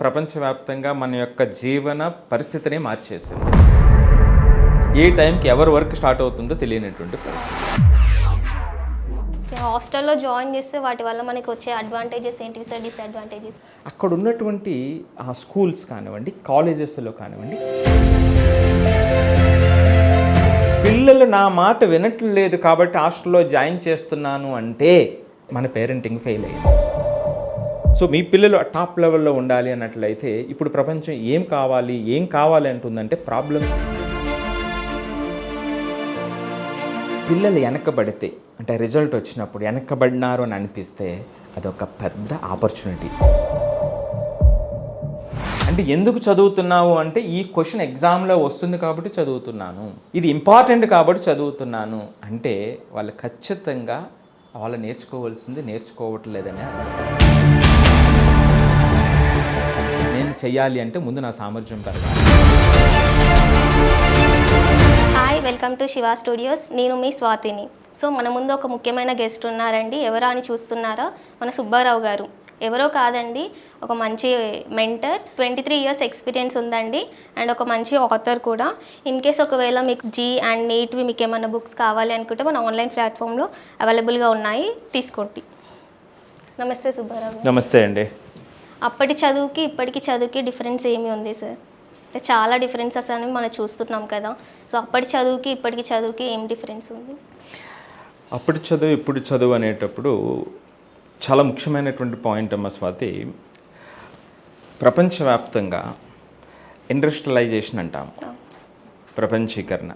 ప్రపంచవ్యాప్తంగా మన యొక్క జీవన పరిస్థితిని మార్చేసింది. ఏ టైంకి ఎవరి వర్క్ స్టార్ట్ అవుతుందో తెలియనటువంటి పరిస్థితి. హాస్టల్లో జాయిన్ చేస్తే వాటి వల్ల మనకి వచ్చే అడ్వాంటేజెస్ ఏంటి సార్, డిసడ్వాంటేజెస్? అక్కడ ఉన్నటువంటి ఆ స్కూల్స్ కానివ్వండి, కాలేజెస్లో కానివ్వండి, పిల్లలు నా మాట వినట్లేదు కాబట్టి హాస్టల్లో జాయిన్ చేస్తున్నాను అంటే మన పేరెంటింగ్ ఫెయిల్ అయ్యింది. సో మీ పిల్లలు టాప్ లెవెల్లో ఉండాలి అన్నట్లయితే ఇప్పుడు ప్రపంచం ఏం కావాలి అంటుందంటే ప్రాబ్లమ్స్. పిల్లలు వెనకబడితే అంటే రిజల్ట్ వచ్చినప్పుడు వెనకబడినారు అని అనిపిస్తే అదొక పెద్ద ఆపర్చునిటీ. అంటే ఎందుకు చదువుతున్నావు అంటే ఈ క్వశ్చన్ ఎగ్జామ్లో వస్తుంది కాబట్టి చదువుతున్నాను, ఇది ఇంపార్టెంట్ కాబట్టి చదువుతున్నాను అంటే వాళ్ళు ఖచ్చితంగా వాళ్ళు నేర్చుకోవాల్సింది నేర్చుకోవట్లేదని అర్థం. నేను చెయ్యాలి అంటే ముందు నా సామర్థ్యం పెరగాలి. Hi, welcome to Shiva studios. నేను మీ స్వాతిని. సో మన ముందు ఒక ముఖ్యమైన గెస్ట్ ఉన్నారండి. ఎవరా అని చూస్తున్నారా? మన సుబ్బారావు గారు. ఎవరో కాదండి, ఒక మంచి మెంటర్, 23 ఇయర్స్ ఎక్స్పీరియన్స్ ఉందండి, అండ్ ఒక మంచి ఆథర్ కూడా. ఇన్ కేస్ ఒకవేళ మీకు జీ అండ్ నీట్వి మీకు ఏమైనా బుక్స్ కావాలి అనుకుంటే మన ఆన్లైన్ ప్లాట్ఫామ్లో అవైలబుల్గా ఉన్నాయి, తీసుకోండి. నమస్తే సుబ్బారావు గారు. నమస్తే అండి. అప్పటి చదువుకి ఇప్పటికి చదువుకి డిఫరెన్స్ ఏమి ఉంది సార్? అంటే చాలా డిఫరెన్సెస్ అని మనం చూస్తున్నాం కదా. సో అప్పటి చదువుకి ఇప్పటికి చదువుకి ఏం డిఫరెన్స్ ఉంది? అప్పటి చదువు ఇప్పుడు చదువు అనేటప్పుడు చాలా ముఖ్యమైనటువంటి పాయింట్ అమ్మ స్వాతి. ప్రపంచవ్యాప్తంగా ఇండస్ట్రియలైజేషన్ అంటాం, ప్రపంచీకరణ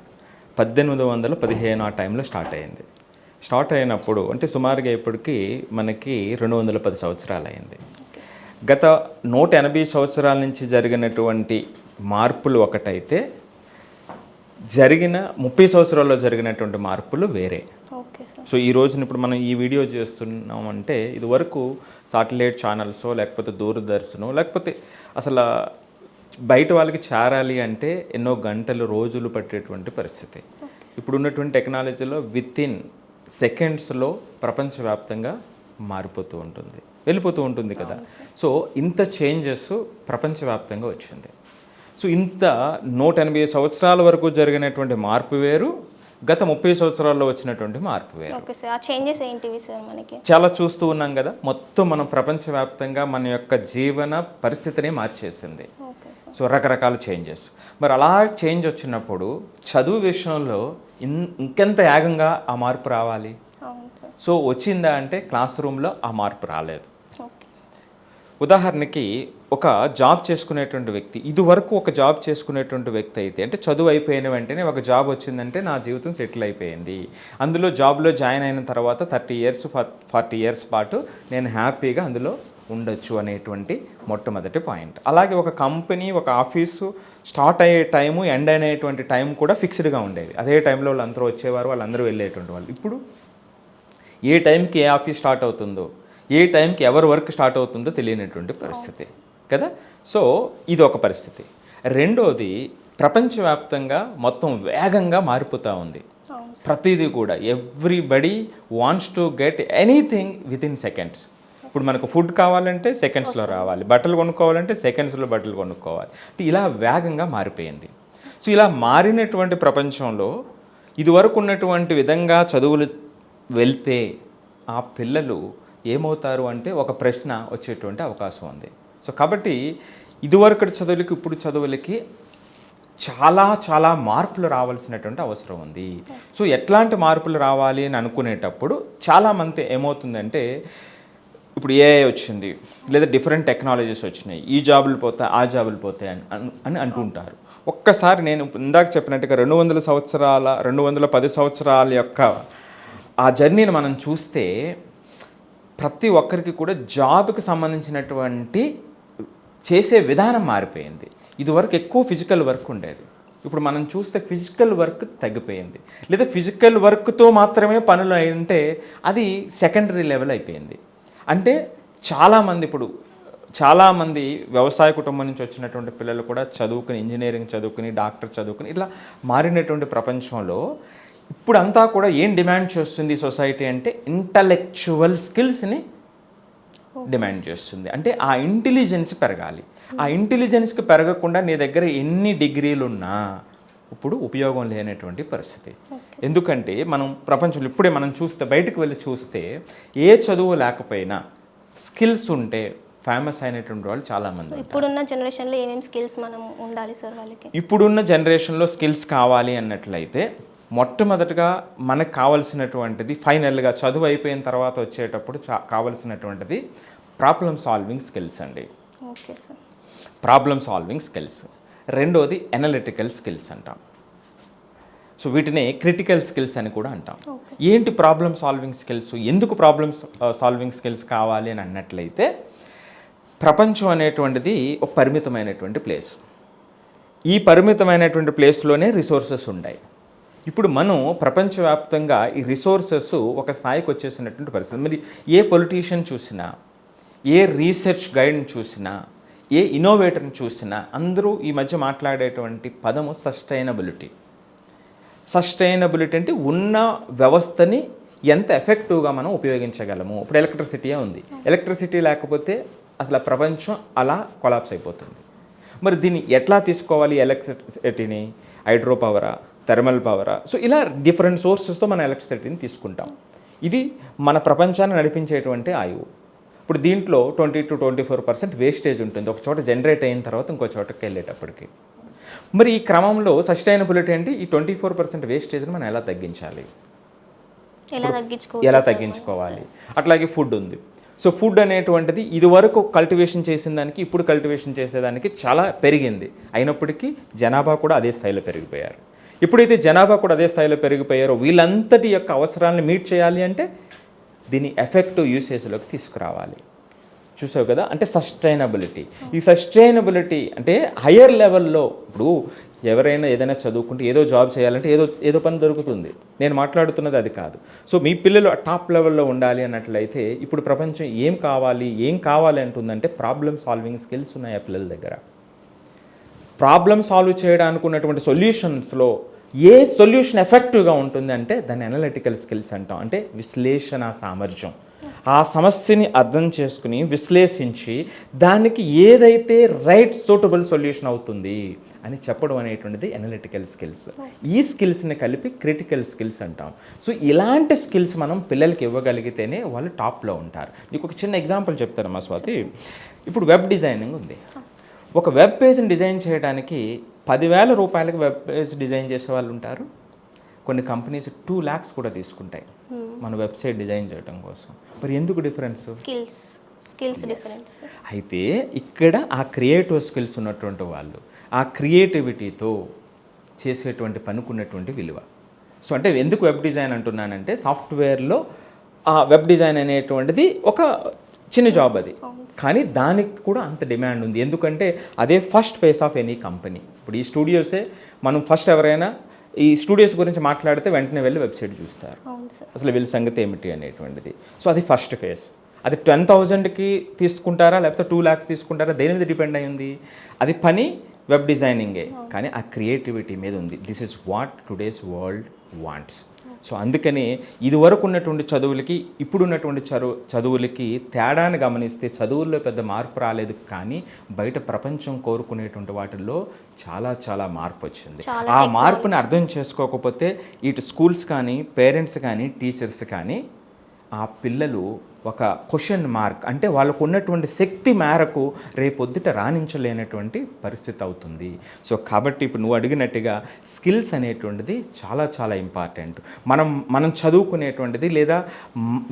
1815 ఆ టైంలో స్టార్ట్ అయింది. స్టార్ట్ అయినప్పుడు అంటే సుమారుగా ఇప్పటికీ మనకి 210 సంవత్సరాలు అయింది. గత 180 సంవత్సరాల నుంచి జరిగినటువంటి మార్పులు ఒకటైతే జరిగిన 30 సంవత్సరాల్లో జరిగినటువంటి మార్పులు వేరే. సో ఈ రోజున ఇప్పుడు మనం ఈ వీడియో చేస్తున్నామంటే ఇది వరకు సాటిలైట్ ఛానల్సో లేకపోతే దూరదర్శనో లేకపోతే అసలు బయట వాళ్ళకి చేరాలి అంటే ఎన్నో గంటలు రోజులు పట్టేటువంటి పరిస్థితి. ఇప్పుడు ఉన్నటువంటి టెక్నాలజీలో వితిన్ సెకండ్స్లో ప్రపంచవ్యాప్తంగా మారిపోతూ ఉంటుంది, వెళ్ళిపోతూ ఉంటుంది కదా. సో ఇంత చేంజెస్ ప్రపంచవ్యాప్తంగా వచ్చింది. సో ఇంత 180 సంవత్సరాల వరకు జరిగినటువంటి మార్పు వేరు, గత 30 సంవత్సరాల్లో వచ్చినటువంటి మార్పు వేరు. ఓకే సార్, ఆ చేంజెస్ ఏంటివి సార్? మనకి చాలా చూస్తూ ఉన్నాం కదా. మొత్తం మనం ప్రపంచవ్యాప్తంగా మన యొక్క జీవన పరిస్థితిని మార్చేసింది. సో రకరకాల చేంజెస్. మరి అలా చేంజ్ వచ్చినప్పుడు చదువు విషయంలో ఇంకెంత వేగంగా ఆ మార్పు రావాలి. సో వచ్చిందా అంటే క్లాస్ రూమ్లో ఆ మార్పు రాలేదు. ఉదాహరణకి ఒక జాబ్ చేసుకునేటువంటి వ్యక్తి, ఇదివరకు ఒక జాబ్ చేసుకునేటువంటి వ్యక్తి అయితే అంటే చదువు అయిపోయిన వెంటనే ఒక జాబ్ వచ్చిందంటే నా జీవితం సెటిల్ అయిపోయింది, అందులో జాబ్లో జాయిన్ అయిన తర్వాత 30 ఇయర్స్ 40 ఇయర్స్ పాటు నేను హ్యాపీగా అందులో ఉండొచ్చు అనేటువంటి మొట్టమొదటి పాయింట్. అలాగే ఒక కంపెనీ ఒక ఆఫీసు స్టార్ట్ అయ్యే టైము ఎండ్ అనేటువంటి టైం కూడా ఫిక్స్డ్గా ఉండేది. అదే టైంలో వాళ్ళందరూ వచ్చేవారు, వాళ్ళందరూ వెళ్ళేటువంటి వాళ్ళు. ఇప్పుడు ఏ టైంకి ఏ ఆఫీస్ స్టార్ట్ అవుతుందో, ఏ టైంకి ఎవరి వర్క్ స్టార్ట్ అవుతుందో తెలియనటువంటి పరిస్థితి కదా. సో ఇది ఒక పరిస్థితి. రెండోది, ప్రపంచవ్యాప్తంగా మొత్తం వేగంగా మారిపోతూ ఉంది ప్రతిదీ కూడా. Everybody wants to get anything within seconds. ఇప్పుడు మనకు ఫుడ్ కావాలంటే సెకండ్స్లో రావాలి, బట్టలు కొనుక్కోవాలంటే సెకండ్స్లో బట్టలు కొనుక్కోవాలి. ఇలా వేగంగా మారిపోయింది. సో ఇలా మారినటువంటి ప్రపంచంలో ఇదివరకు ఉన్నటువంటి విధంగా చదువులు వెళ్తే ఆ పిల్లలు ఏమవుతారు అంటే ఒక ప్రశ్న వచ్చేటువంటి అవకాశం ఉంది. సో కాబట్టి ఇదివరకటి చదువులకి ఇప్పుడు చదువులకి చాలా చాలా మార్పులు రావాల్సినటువంటి అవసరం ఉంది. సో ఎట్లాంటి మార్పులు రావాలి అని అనుకునేటప్పుడు చాలామంది ఏమవుతుందంటే ఇప్పుడు ఏఐ వచ్చింది, లేదా డిఫరెంట్ టెక్నాలజీస్ వచ్చినాయి, ఈ జాబులు పోతాయి ఆ జాబులు పోతాయి అని అంటుంటారు. ఒక్కసారి నేను ఇందాక చెప్పినట్టుగా 210 సంవత్సరాల యొక్క ఆ జర్నీని మనం చూస్తే ప్రతి ఒక్కరికి కూడా జాబ్కి సంబంధించినటువంటి చేసే విధానం మారిపోయింది. ఇదివరకు ఎక్కువ ఫిజికల్ వర్క్ ఉండేది, ఇప్పుడు మనం చూస్తే ఫిజికల్ వర్క్ తగ్గిపోయింది, లేదా ఫిజికల్ వర్క్తో మాత్రమే పనులు అంటే అది సెకండరీ లెవెల్ అయిపోయింది. అంటే చాలామంది వ్యవసాయ కుటుంబం నుంచి వచ్చినటువంటి పిల్లలు కూడా చదువుకుని ఇంజనీరింగ్ చదువుకుని డాక్టర్ చదువుకుని ఇట్లా మారినటువంటి ప్రపంచంలో ఇప్పుడంతా కూడా ఏం డిమాండ్ చేస్తుంది సొసైటీ అంటే ఇంటలెక్చువల్ స్కిల్స్ని డిమాండ్ చేస్తుంది. అంటే ఆ ఇంటెలిజెన్స్ పెరగాలి. ఆ ఇంటెలిజెన్స్కి పెరగకుండా నీ దగ్గర ఎన్ని డిగ్రీలు ఉన్నా ఇప్పుడు ఉపయోగం లేనటువంటి పరిస్థితి. ఎందుకంటే మనం ప్రపంచంలో ఇప్పుడే మనం చూస్తే, బయటకు వెళ్ళి చూస్తే, ఏ చదువు లేకపోయినా స్కిల్స్ ఉంటే ఫేమస్ అయినటువంటి వాళ్ళు చాలామంది. ఇప్పుడున్న జనరేషన్లో ఏమేమి స్కిల్స్ మనం ఉండాలి సార్ వాళ్ళకి? ఇప్పుడున్న జనరేషన్లో స్కిల్స్ కావాలి అన్నట్లయితే మొట్టమొదటిగా మనకు కావాల్సినటువంటిది, ఫైనల్గా చదువు అయిపోయిన తర్వాత వచ్చేటప్పుడు కావాల్సినటువంటిది ప్రాబ్లమ్ సాల్వింగ్ స్కిల్స్ అండి. Okay sir. Problem solving skills. రెండోది ఎనలిటికల్ స్కిల్స్ అంటాం. సో వీటిని క్రిటికల్ స్కిల్స్ అని కూడా అంటాం. ఏంటి ప్రాబ్లమ్ సాల్వింగ్ స్కిల్స్? ఎందుకు ప్రాబ్లమ్ సాల్వింగ్ స్కిల్స్ కావాలి అని అన్నట్లయితే, ప్రపంచం అనేటువంటిది ఒక పరిమితమైనటువంటి ప్లేస్. ఈ పరిమితమైనటువంటి ప్లేస్లోనే రిసోర్సెస్ ఉన్నాయి. ఇప్పుడు మనం ప్రపంచవ్యాప్తంగా ఈ రిసోర్సెస్ ఒక స్థాయికి వచ్చేసినటువంటి పరిస్థితి. మరి ఏ పొలిటీషియన్ చూసినా, ఏ రీసెర్చ్ గైడ్ని చూసినా, ఏ ఇన్నోవేటర్ని చూసినా అందరూ ఈ మధ్య మాట్లాడేటువంటి పదము సస్టైనబిలిటీ. సస్టైనబిలిటీ అంటే ఉన్న వ్యవస్థని ఎంత ఎఫెక్టివ్గా మనం ఉపయోగించగలము. ఇప్పుడు ఎలక్ట్రిసిటీయే ఉంది. ఎలక్ట్రిసిటీ లేకపోతే అసలు ప్రపంచం అలా కొలాప్స్ అయిపోతుంది. మరి దీన్ని ఎట్లా తీసుకోవాలి? ఎలక్ట్రిసిటీని హైడ్రో పవరా, థర్మల్ పవరా, సో ఇలా డిఫరెంట్ సోర్సెస్తో మనం ఎలక్ట్రిసిటీని తీసుకుంటాం. ఇది మన ప్రపంచాన్ని నడిపించేటువంటి ఆయువు. ఇప్పుడు దీంట్లో 20 to 24% వేస్టేజ్ ఉంటుంది ఒక చోట జనరేట్ అయిన తర్వాత ఇంకో చోటకి వెళ్ళేటప్పటికి. మరి ఈ క్రమంలో సస్టైనబిలిటీ అంటే ఈ 24% వేస్టేజ్ని మనం ఎలా తగ్గించాలి, ఎలా తగ్గించుకోవాలి? అట్లాగే ఫుడ్ ఉంది. సో ఫుడ్ అనేటువంటిది ఇదివరకు కల్టివేషన్ చేసిన దానికి ఇప్పుడు కల్టివేషన్ చేసేదానికి చాలా పెరిగింది. అయినప్పటికీ జనాభా కూడా అదే స్థాయిలో పెరిగిపోయారు. ఎప్పుడైతే జనాభా కూడా అదే స్థాయిలో పెరిగిపోయారో వీళ్ళంతటి యొక్క అవసరాలను మీట్ చేయాలి అంటే దీన్ని ఎఫెక్టివ్ యూసేజ్లోకి తీసుకురావాలి. చూసావు కదా, అంటే సస్టైనబిలిటీ. ఈ సస్టైనబిలిటీ అంటే హయ్యర్ లెవెల్లో, ఇప్పుడు ఎవరైనా ఏదైనా చదువుకుంటే ఏదో జాబ్ చేయాలంటే ఏదో పని దొరుకుతుంది. నేను మాట్లాడుతున్నది అది కాదు. సో మీ పిల్లలు టాప్ లెవెల్లో ఉండాలి అన్నట్లయితే ఇప్పుడు ప్రపంచం ఏం కావాలి అంటుందంటే ప్రాబ్లమ్ సాల్వింగ్ స్కిల్స్ ఉన్నాయి ఆ పిల్లల దగ్గర. ప్రాబ్లమ్ సాల్వ్ చేయడానికి ఉన్నటువంటి సొల్యూషన్స్లో ఏ సొల్యూషన్ ఎఫెక్టివ్గా ఉంటుంది అంటే దాన్ని అనలిటికల్ స్కిల్స్ అంటాం. అంటే విశ్లేషణ సామర్థ్యం. ఆ సమస్యని అర్థం చేసుకుని విశ్లేషించి దానికి ఏదైతే రైట్ సూటబుల్ సొల్యూషన్ అవుతుంది అని చెప్పడం అనేటువంటిది అనలిటికల్ స్కిల్స్. ఈ స్కిల్స్ని కలిపి క్రిటికల్ స్కిల్స్ అంటాం. సో ఇలాంటి స్కిల్స్ మనం పిల్లలకి ఇవ్వగలిగితేనే వాళ్ళు టాప్లో ఉంటారు. నీకు ఒక చిన్న ఎగ్జాంపుల్ చెప్తాను స్వాతి. ఇప్పుడు వెబ్ డిజైనింగ్ ఉంది. ఒక వెబ్ పేజ్ని డిజైన్ చేయడానికి 10,000 రూపాయలకి వెబ్ పేజ్ డిజైన్ చేసే వాళ్ళు ఉంటారు. కొన్ని కంపెనీస్ 2 lakhs కూడా తీసుకుంటాయి మన వెబ్సైట్ డిజైన్ చేయడం కోసం. మరి ఎందుకు డిఫరెన్స్? Skills difference. అయితే ఇక్కడ ఆ క్రియేటివ్ స్కిల్స్ ఉన్నటువంటి వాళ్ళు ఆ క్రియేటివిటీతో చేసేటువంటి పనుకున్నటువంటి విలువ. సో అంటే ఎందుకు వెబ్ డిజైన్ అంటున్నానంటే సాఫ్ట్వేర్లో ఆ వెబ్ డిజైన్ అనేటువంటిది ఒక చిన్న జాబ్ అది, కానీ దానికి కూడా అంత డిమాండ్ ఉంది. ఎందుకంటే అదే first face of any company. ఇప్పుడు ఈ స్టూడియోసే మనం ఫస్ట్ ఎవరైనా ఈ స్టూడియోస్ గురించి మాట్లాడితే వెంటనే వెళ్ళి వెబ్సైట్ చూస్తారు, అసలు వీళ్ళ సంగతి ఏమిటి అనేటువంటిది. సో అది ఫస్ట్ ఫేస్. అది 10,000కి తీసుకుంటారా లేకపోతే 2 lakhs తీసుకుంటారా, దేని మీద డిపెండ్ అయ్యింది? అది పని వెబ్ డిజైనింగే, కానీ ఆ క్రియేటివిటీ మీద ఉంది. This is what today's world wants. So అందుకని ఇదివరకు ఉన్నటువంటి చదువులకి ఇప్పుడున్నటువంటి చదువులకి తేడాన్ని గమనిస్తే చదువుల్లో పెద్ద మార్పు రాలేదు, కానీ బయట ప్రపంచం కోరుకునేటువంటి వాటిల్లో చాలా చాలా మార్పు వచ్చింది. ఆ మార్పుని అర్థం చేసుకోకపోతే ఇటు స్కూల్స్ కానీ పేరెంట్స్ కానీ టీచర్స్ కానీ ఆ పిల్లలు ఒక క్వశ్చన్ మార్క్, అంటే వాళ్ళకు ఉన్నటువంటి శక్తి మేరకు రేపొద్దుట రాణించలేనటువంటి పరిస్థితి అవుతుంది. సో కాబట్టి ఇప్పుడు నువ్వు అడిగినట్టుగా స్కిల్స్ అనేటువంటిది చాలా చాలా ఇంపార్టెంట్. మనం చదువుకునేటువంటిది లేదా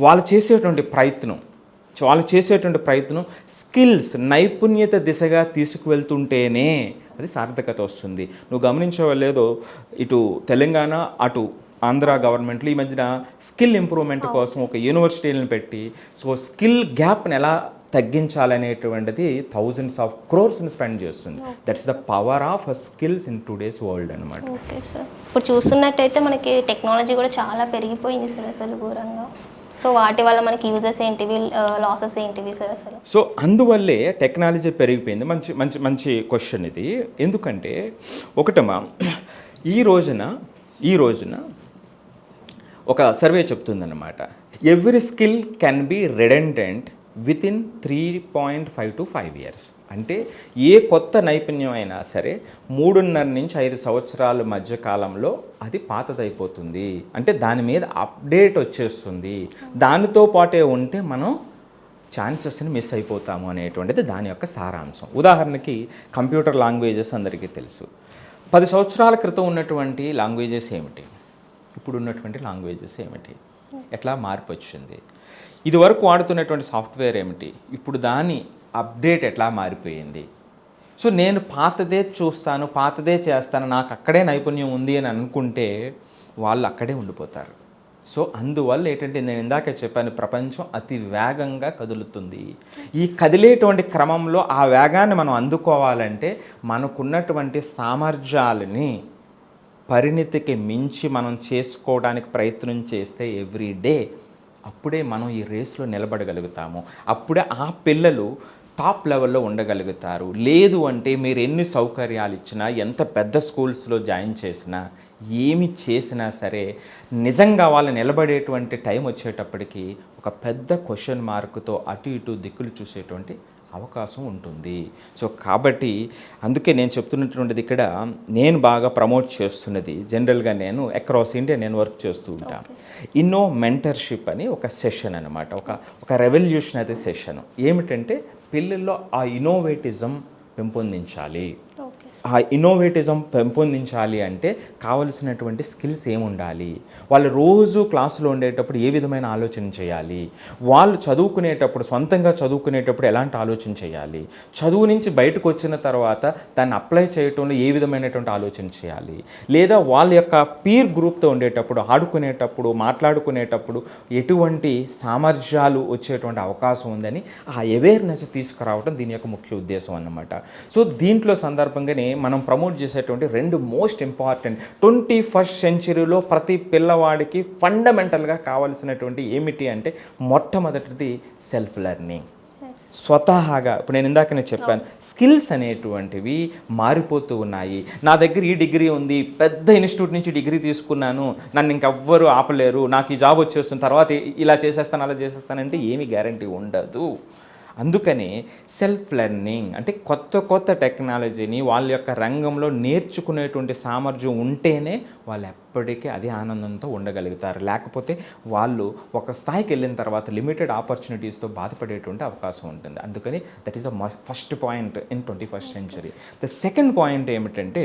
వాళ్ళు చేసేటువంటి ప్రయత్నం స్కిల్స్ నైపుణ్యత దిశగా తీసుకువెళ్తుంటేనే అది సార్థకత వస్తుంది. నువ్వు గమనించలేదో ఇటు తెలంగాణ అటు ఆంధ్ర గవర్నమెంట్లు ఈ మధ్యన స్కిల్ ఇంప్రూవ్మెంట్ కోసం ఒక యూనివర్సిటీలను పెట్టి సో స్కిల్ గ్యాప్ని ఎలా తగ్గించాలనేటువంటిది thousands of crores స్పెండ్ చేస్తుంది. That is the power of skills in today's world అనమాట. ఓకే సార్, ఇప్పుడు చూస్తున్నట్టయితే మనకి టెక్నాలజీ కూడా చాలా పెరిగిపోయింది సార్ అసలు ఘోరంగా. సో వాటి వల్ల మనకి యూజెస్ ఏంటివి, లాసెస్ ఏంటివి సార్ అసలు? సో అందువల్లే టెక్నాలజీ పెరిగిపోయింది. మంచి మంచి మంచి క్వశ్చన్ ఇది. ఎందుకంటే ఒకటమ్మా ఈ రోజున ఒక సర్వే చెప్తుందన్నమాట, every skill can be redundant within 3.5 to 5 years. అంటే ఏ కొత్త నైపుణ్యం అయినా సరే 3.5 నుంచి 5 సంవత్సరాల మధ్య కాలంలో అది పాతదైపోతుంది. అంటే దాని మీద అప్డేట్ వచ్చేస్తుంది. దానితో పాటే ఉంటే మనం ఛాన్సెస్ని మిస్ అయిపోతాము అనేటువంటిది దాని యొక్క సారాంశం. ఉదాహరణకి కంప్యూటర్ లాంగ్వేజెస్ అందరికీ తెలుసు. 10 సంవత్సరాల క్రితం ఉన్నటువంటి లాంగ్వేజెస్ ఏమిటి, ఇప్పుడు ఉన్నటువంటి లాంగ్వేజెస్ ఏమిటి, ఎట్లా మార్పు వచ్చింది, ఇదివరకు వాడుతున్నటువంటి సాఫ్ట్వేర్ ఏమిటి, ఇప్పుడు దాని అప్డేట్ ఎట్లా మారిపోయింది. సో నేను పాతదే చూస్తాను, పాతదే చేస్తాను, నాకు అక్కడే నైపుణ్యం ఉంది అని అనుకుంటే వాళ్ళు అక్కడే ఉండిపోతారు. సో అందువల్ల ఏంటంటే నేను ఇందాక చెప్పాను, ప్రపంచం అతి వేగంగా కదులుతుంది. ఈ కదిలేటువంటి క్రమంలో ఆ వేగాన్ని మనం అందుకోవాలంటే మనకున్నటువంటి సామర్థ్యాలని పరిణితికి మించి మనం చేసుకోవడానికి ప్రయత్నం చేస్తే ఎవ్రీడే అప్పుడే మనం ఈ రేస్లో నిలబడగలుగుతాము. అప్పుడే ఆ పిల్లలు టాప్ లెవెల్లో ఉండగలుగుతారు. లేదు అంటే మీరు ఎన్ని సౌకర్యాలు ఇచ్చినా, ఎంత పెద్ద స్కూల్స్లో జాయిన్ చేసినా, ఏమి చేసినా సరే నిజంగా వాళ్ళు నిలబడేటువంటి టైం వచ్చేటప్పటికి ఒక పెద్ద క్వశ్చన్ మార్కుతో అటు ఇటు దిక్కులు చూసేటువంటి అవకాశం ఉంటుంది. సో కాబట్టి అందుకే నేను చెప్తున్నటువంటిది ఇక్కడ నేను బాగా ప్రమోట్ చేస్తున్నది జనరల్గా నేను అక్రాస్ ఇండియా నేను వర్క్ చేస్తూ ఉంటాను. ఇన్నో మెంటర్షిప్ అని ఒక సెషన్ అనమాట, ఒక రెవల్యూషనరీ సెషన్. ఏమిటంటే పిల్లల్లో ఆ ఇన్నోవేటిజం పెంపొందించాలి. ఆ ఇన్నోవేటిజం పెంపొందించాలి అంటే కావలసినటువంటి స్కిల్స్ ఏముండాలి, వాళ్ళు రోజు క్లాసులో ఉండేటప్పుడు ఏ విధమైన ఆలోచన చేయాలి, వాళ్ళు చదువుకునేటప్పుడు సొంతంగా చదువుకునేటప్పుడు ఎలాంటి ఆలోచన చేయాలి, చదువు నుంచి బయటకు వచ్చిన తర్వాత దాన్ని అప్లై చేయటంలో ఏ విధమైనటువంటి ఆలోచన చేయాలి, లేదా వాళ్ళ యొక్క పీర్ గ్రూప్తో ఉండేటప్పుడు, ఆడుకునేటప్పుడు, మాట్లాడుకునేటప్పుడు ఎటువంటి సామర్థ్యాలు వచ్చేటువంటి అవకాశం ఉందని ఆ అవేర్నెస్ తీసుకురావడం దీని యొక్క ముఖ్య ఉద్దేశం అన్నమాట. సో దీంట్లో సందర్భంగానే మనం ప్రమోట్ చేసేటువంటి 2 మోస్ట్ ఇంపార్టెంట్ 21st సెంచరీలో ప్రతి పిల్లవాడికి ఫండమెంటల్గా కావాల్సినటువంటి ఏమిటి అంటే మొట్టమొదటిది సెల్ఫ్ లెర్నింగ్. స్వతహాగా ఇప్పుడు నేను ఇందాకనే చెప్పాను, స్కిల్స్ అనేటువంటివి మారిపోతూ ఉన్నాయి. నా దగ్గర ఈ డిగ్రీ ఉంది, పెద్ద ఇన్స్టిట్యూట్ నుంచి డిగ్రీ తీసుకున్నాను, నన్ను ఇంకెవ్వరు ఆపలేరు, నాకు ఈ జాబ్ వచ్చేస్తుంది, తర్వాత ఇలా చేసేస్తాను అలా చేసేస్తానంటే ఏమీ గ్యారంటీ ఉండదు. అందుకని సెల్ఫ్ లెర్నింగ్ అంటే కొత్త టెక్నాలజీని వాళ్ళ యొక్క రంగంలో నేర్చుకునేటువంటి సామర్థ్యం ఉంటేనే వాళ్ళు ఎప్పటికీ అదే ఆనందంతో ఉండగలుగుతారు. లేకపోతే వాళ్ళు ఒక స్థాయికి వెళ్ళిన తర్వాత లిమిటెడ్ ఆపర్చునిటీస్తో బాధపడేటువంటి అవకాశం ఉంటుంది. అందుకని that is a first point in 21st century. The second point ఏమిటంటే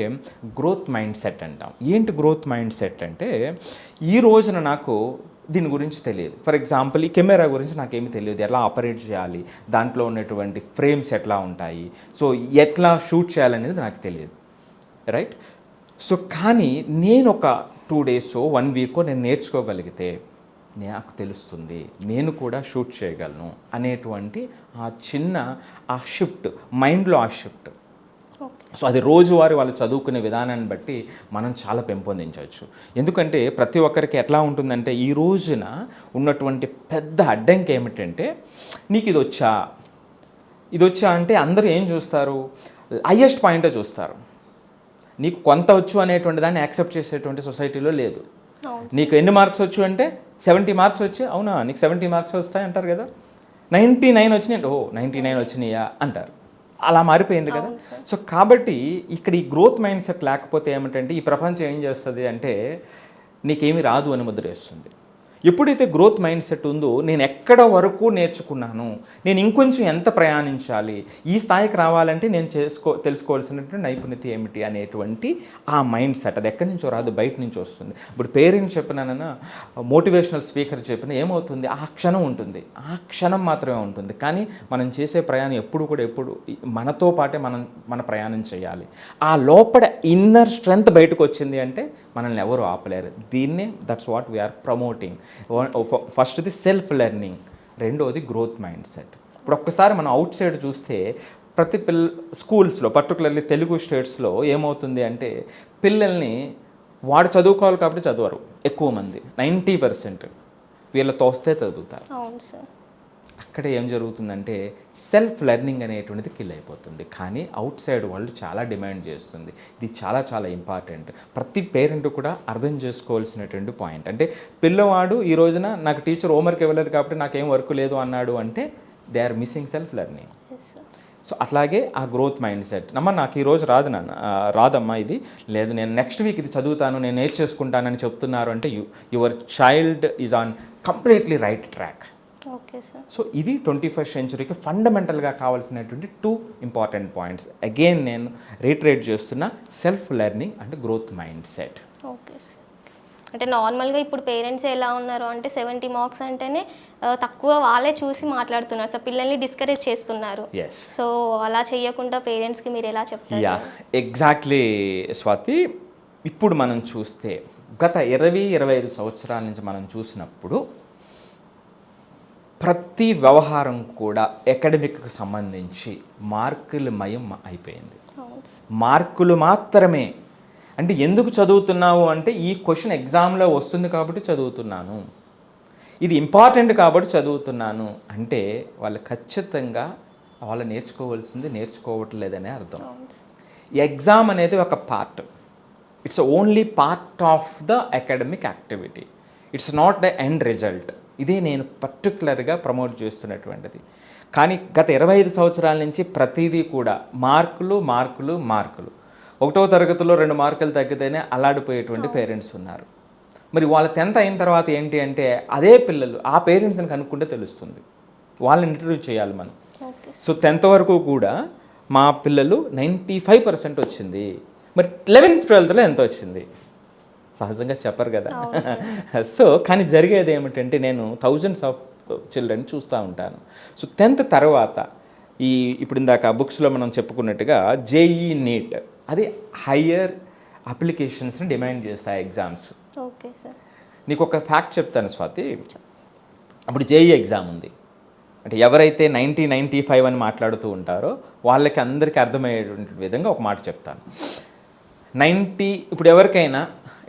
గ్రోత్ మైండ్ సెట్ అంటాం. ఏంటి గ్రోత్ మైండ్ సెట్ అంటే, ఈ రోజున నాకు దీని గురించి తెలియదు. ఫర్ ఎగ్జాంపుల్ ఈ కెమెరా గురించి నాకేమీ తెలియదు, ఎలా ఆపరేట్ చేయాలి, దాంట్లో ఉన్నటువంటి ఫ్రేమ్స్ ఎట్లా ఉంటాయి, సో ఎట్లా షూట్ చేయాలనేది నాకు తెలియదు, రైట్? సో కానీ నేను ఒక 2 days 1 week నేను నేర్చుకోగలిగితే నాకు తెలుస్తుంది నేను కూడా షూట్ చేయగలను అనేటువంటి ఆ చిన్న ఆ షిఫ్ట్ మైండ్లో ఆ షిఫ్ట్. సో అది రోజువారీ వాళ్ళు చదువుకునే విధానాన్ని బట్టి మనం చాలా పెంపొందించవచ్చు. ఎందుకంటే ప్రతి ఒక్కరికి ఎట్లా ఉంటుందంటే ఈ రోజున ఉన్నటువంటి పెద్ద అడ్డంకి ఏమిటంటే, నీకు ఇది వచ్చా అంటే అందరూ ఏం చూస్తారు, హైయెస్ట్ పాయింటే చూస్తారు. నీకు కొంత వచ్చు అనేటువంటి దాన్ని యాక్సెప్ట్ చేసేటువంటి సొసైటీలో లేదు. నీకు ఎన్ని మార్క్స్ వచ్చు అంటే 70 మార్క్స్ వచ్చి, అవునా నీకు 70 మార్క్స్ వస్తాయి అంటారు కదా, 99 వచ్చినాయి, 99 వచ్చినాయా అంటారు. అలా మారిపోయింది కదా. సో కాబట్టి ఇక్కడ ఈ గ్రోత్ మైండ్ సెట్ లేకపోతే ఏమిటంటే ఈ ప్రపంచం ఏం చేస్తుంది అంటే నీకేమీ రాదు అని ముద్ర వేస్తుంది. ఎప్పుడైతే గ్రోత్ మైండ్ సెట్ ఉందో, నేను ఎక్కడ వరకు నేర్చుకున్నాను, నేను ఇంకొంచెం ఎంత ప్రయాణించాలి, ఈ స్థాయికి రావాలంటే నేను తెలుసుకోవాల్సినటువంటి నైపుణ్యత ఏమిటి అనేటువంటి ఆ మైండ్ సెట్, అది ఎక్కడి నుంచో రాదు, బయట నుంచి వస్తుంది. ఇప్పుడు పేరెంట్స్ చెప్పినానన్నా, మోటివేషనల్ స్పీకర్ చెప్పిన ఏమవుతుంది, ఆ క్షణం ఉంటుంది, ఆ క్షణం మాత్రమే ఉంటుంది. కానీ మనం చేసే ప్రయాణం ఎప్పుడు మనతో పాటే మన ప్రయాణం చేయాలి. ఆ లోపల ఇన్నర్ స్ట్రెంగ్త్ బయటకు వచ్చింది అంటే మనల్ని ఎవరు ఆపలేరు. దీన్నే దట్స్ వాట్ వీఆర్ ప్రమోటింగ్. ఫస్ట్ది సెల్ఫ్ లెర్నింగ్, రెండోది గ్రోత్ మైండ్ సెట్. ఇప్పుడు ఒక్కసారి మనం అవుట్ సైడ్ చూస్తే ప్రతి స్కూల్స్లో పర్టికులర్లీ తెలుగు స్టేట్స్లో ఏమవుతుంది అంటే పిల్లల్ని వాడు చదువుకోవాలి కాబట్టి చదవరు ఎక్కువ మంది, 90% వీళ్ళతో వస్తే చదువుతారు. అక్కడ ఏం జరుగుతుందంటే సెల్ఫ్ లెర్నింగ్ అనేటువంటిది కిల్ అయిపోతుంది. కానీ అవుట్ సైడ్ వరల్డ్ చాలా డిమాండ్ చేస్తుంది. ఇది చాలా ఇంపార్టెంట్. ప్రతి పేరెంట్ కూడా అర్థం చేసుకోవాల్సినటువంటి పాయింట్. అంటే పిల్లవాడు ఈ రోజున నాకు టీచర్ హోంవర్క్ ఇవ్వలేదు కాబట్టి నాకేం వర్క్ లేదు అన్నాడు అంటే they are missing self learning. So అట్లాగే ఆ గ్రోత్ మైండ్ సెట్ నాకు ఈరోజు రాదు రాదమ్మా ఇది లేదు నేను నెక్స్ట్ వీక్ ఇది చదువుతాను నేను నేర్చేసుకుంటానని చెప్తున్నారు అంటే your child is on completely right track. Okay sir. So ఇది 21st సెంచురీకి ఫండమెంటల్గా కావాల్సినటువంటి 2 ఇంపార్టెంట్ పాయింట్స్. అగైన్ నేను రీట్రేట్ చేస్తున్న self learning and growth mind set. Okay sir. అంటే నార్మల్గా ఇప్పుడు పేరెంట్స్ ఎలా ఉన్నారు అంటే 70 మార్క్స్ అంటేనే తక్కువ వాళ్ళే చూసి మాట్లాడుతున్నారు సార్, పిల్లల్ని డిస్కరేజ్ చేస్తున్నారు. ఎస్. సో అలా చేయకుండా పేరెంట్స్కి మీరు ఎలా చెప్తారు? Yeah exactly Swathi. ఇప్పుడు మనం చూస్తే గత 20-25 సంవత్సరాల నుంచి మనం చూసినప్పుడు ప్రతి వ్యవహారం కూడా అకాడమిక్కి సంబంధించి మార్కులు మయం అయిపోయింది. మార్కులు మాత్రమే. అంటే ఎందుకు చదువుతున్నావు అంటే ఈ క్వశ్చన్ ఎగ్జామ్లో వస్తుంది కాబట్టి చదువుతున్నాను, ఇది ఇంపార్టెంట్ కాబట్టి చదువుతున్నాను అంటే వాళ్ళు ఖచ్చితంగా వాళ్ళు నేర్చుకోవాల్సింది నేర్చుకోవట్లేదనే అర్థం. ఎగ్జామ్ అనేది ఒక part, it's only part of the academic activity, it's not the end result. ఇదే నేను పర్టికులర్గా ప్రమోట్ చేస్తున్నటువంటిది. కానీ గత 25 సంవత్సరాల నుంచి ప్రతిదీ కూడా మార్కులు మార్కులు మార్కులు. 1వ తరగతిలో 2 మార్కులు తగ్గితేనే అల్లాడిపోయేటువంటి పేరెంట్స్ ఉన్నారు. మరి వాళ్ళ 10th అయిన తర్వాత ఏంటి అంటే అదే పిల్లలు ఆ పేరెంట్స్ని కనుక్కుంటే తెలుస్తుంది, వాళ్ళని ఇంటర్వ్యూ చేయాలి మనం. సో 10th వరకు కూడా మా పిల్లలు 95% వచ్చింది, మరి 11th 12thలో ఎంత వచ్చింది సహజంగా చెప్పరు కదా. సో కానీ జరిగేది ఏమిటంటే నేను థౌజండ్స్ ఆఫ్ చిల్డ్రన్ చూస్తూ ఉంటాను. సో 10th తర్వాత ఇప్పుడు ఇందాక బుక్స్లో మనం చెప్పుకున్నట్టుగా జేఈ నీట్ అది హయ్యర్ అప్లికేషన్స్ని డిమాండ్ చేస్తాయి ఎగ్జామ్స్. Okay sir. నీకు ఒక ఫ్యాక్ట్ చెప్తాను స్వాతి. అప్పుడు జేఈ ఎగ్జామ్ ఉంది అంటే ఎవరైతే 90-95 అని మాట్లాడుతూ ఉంటారో వాళ్ళకి అందరికీ అర్థమయ్యేటువంటి విధంగా ఒక మాట చెప్తాను. 90 ఇప్పుడు ఎవరికైనా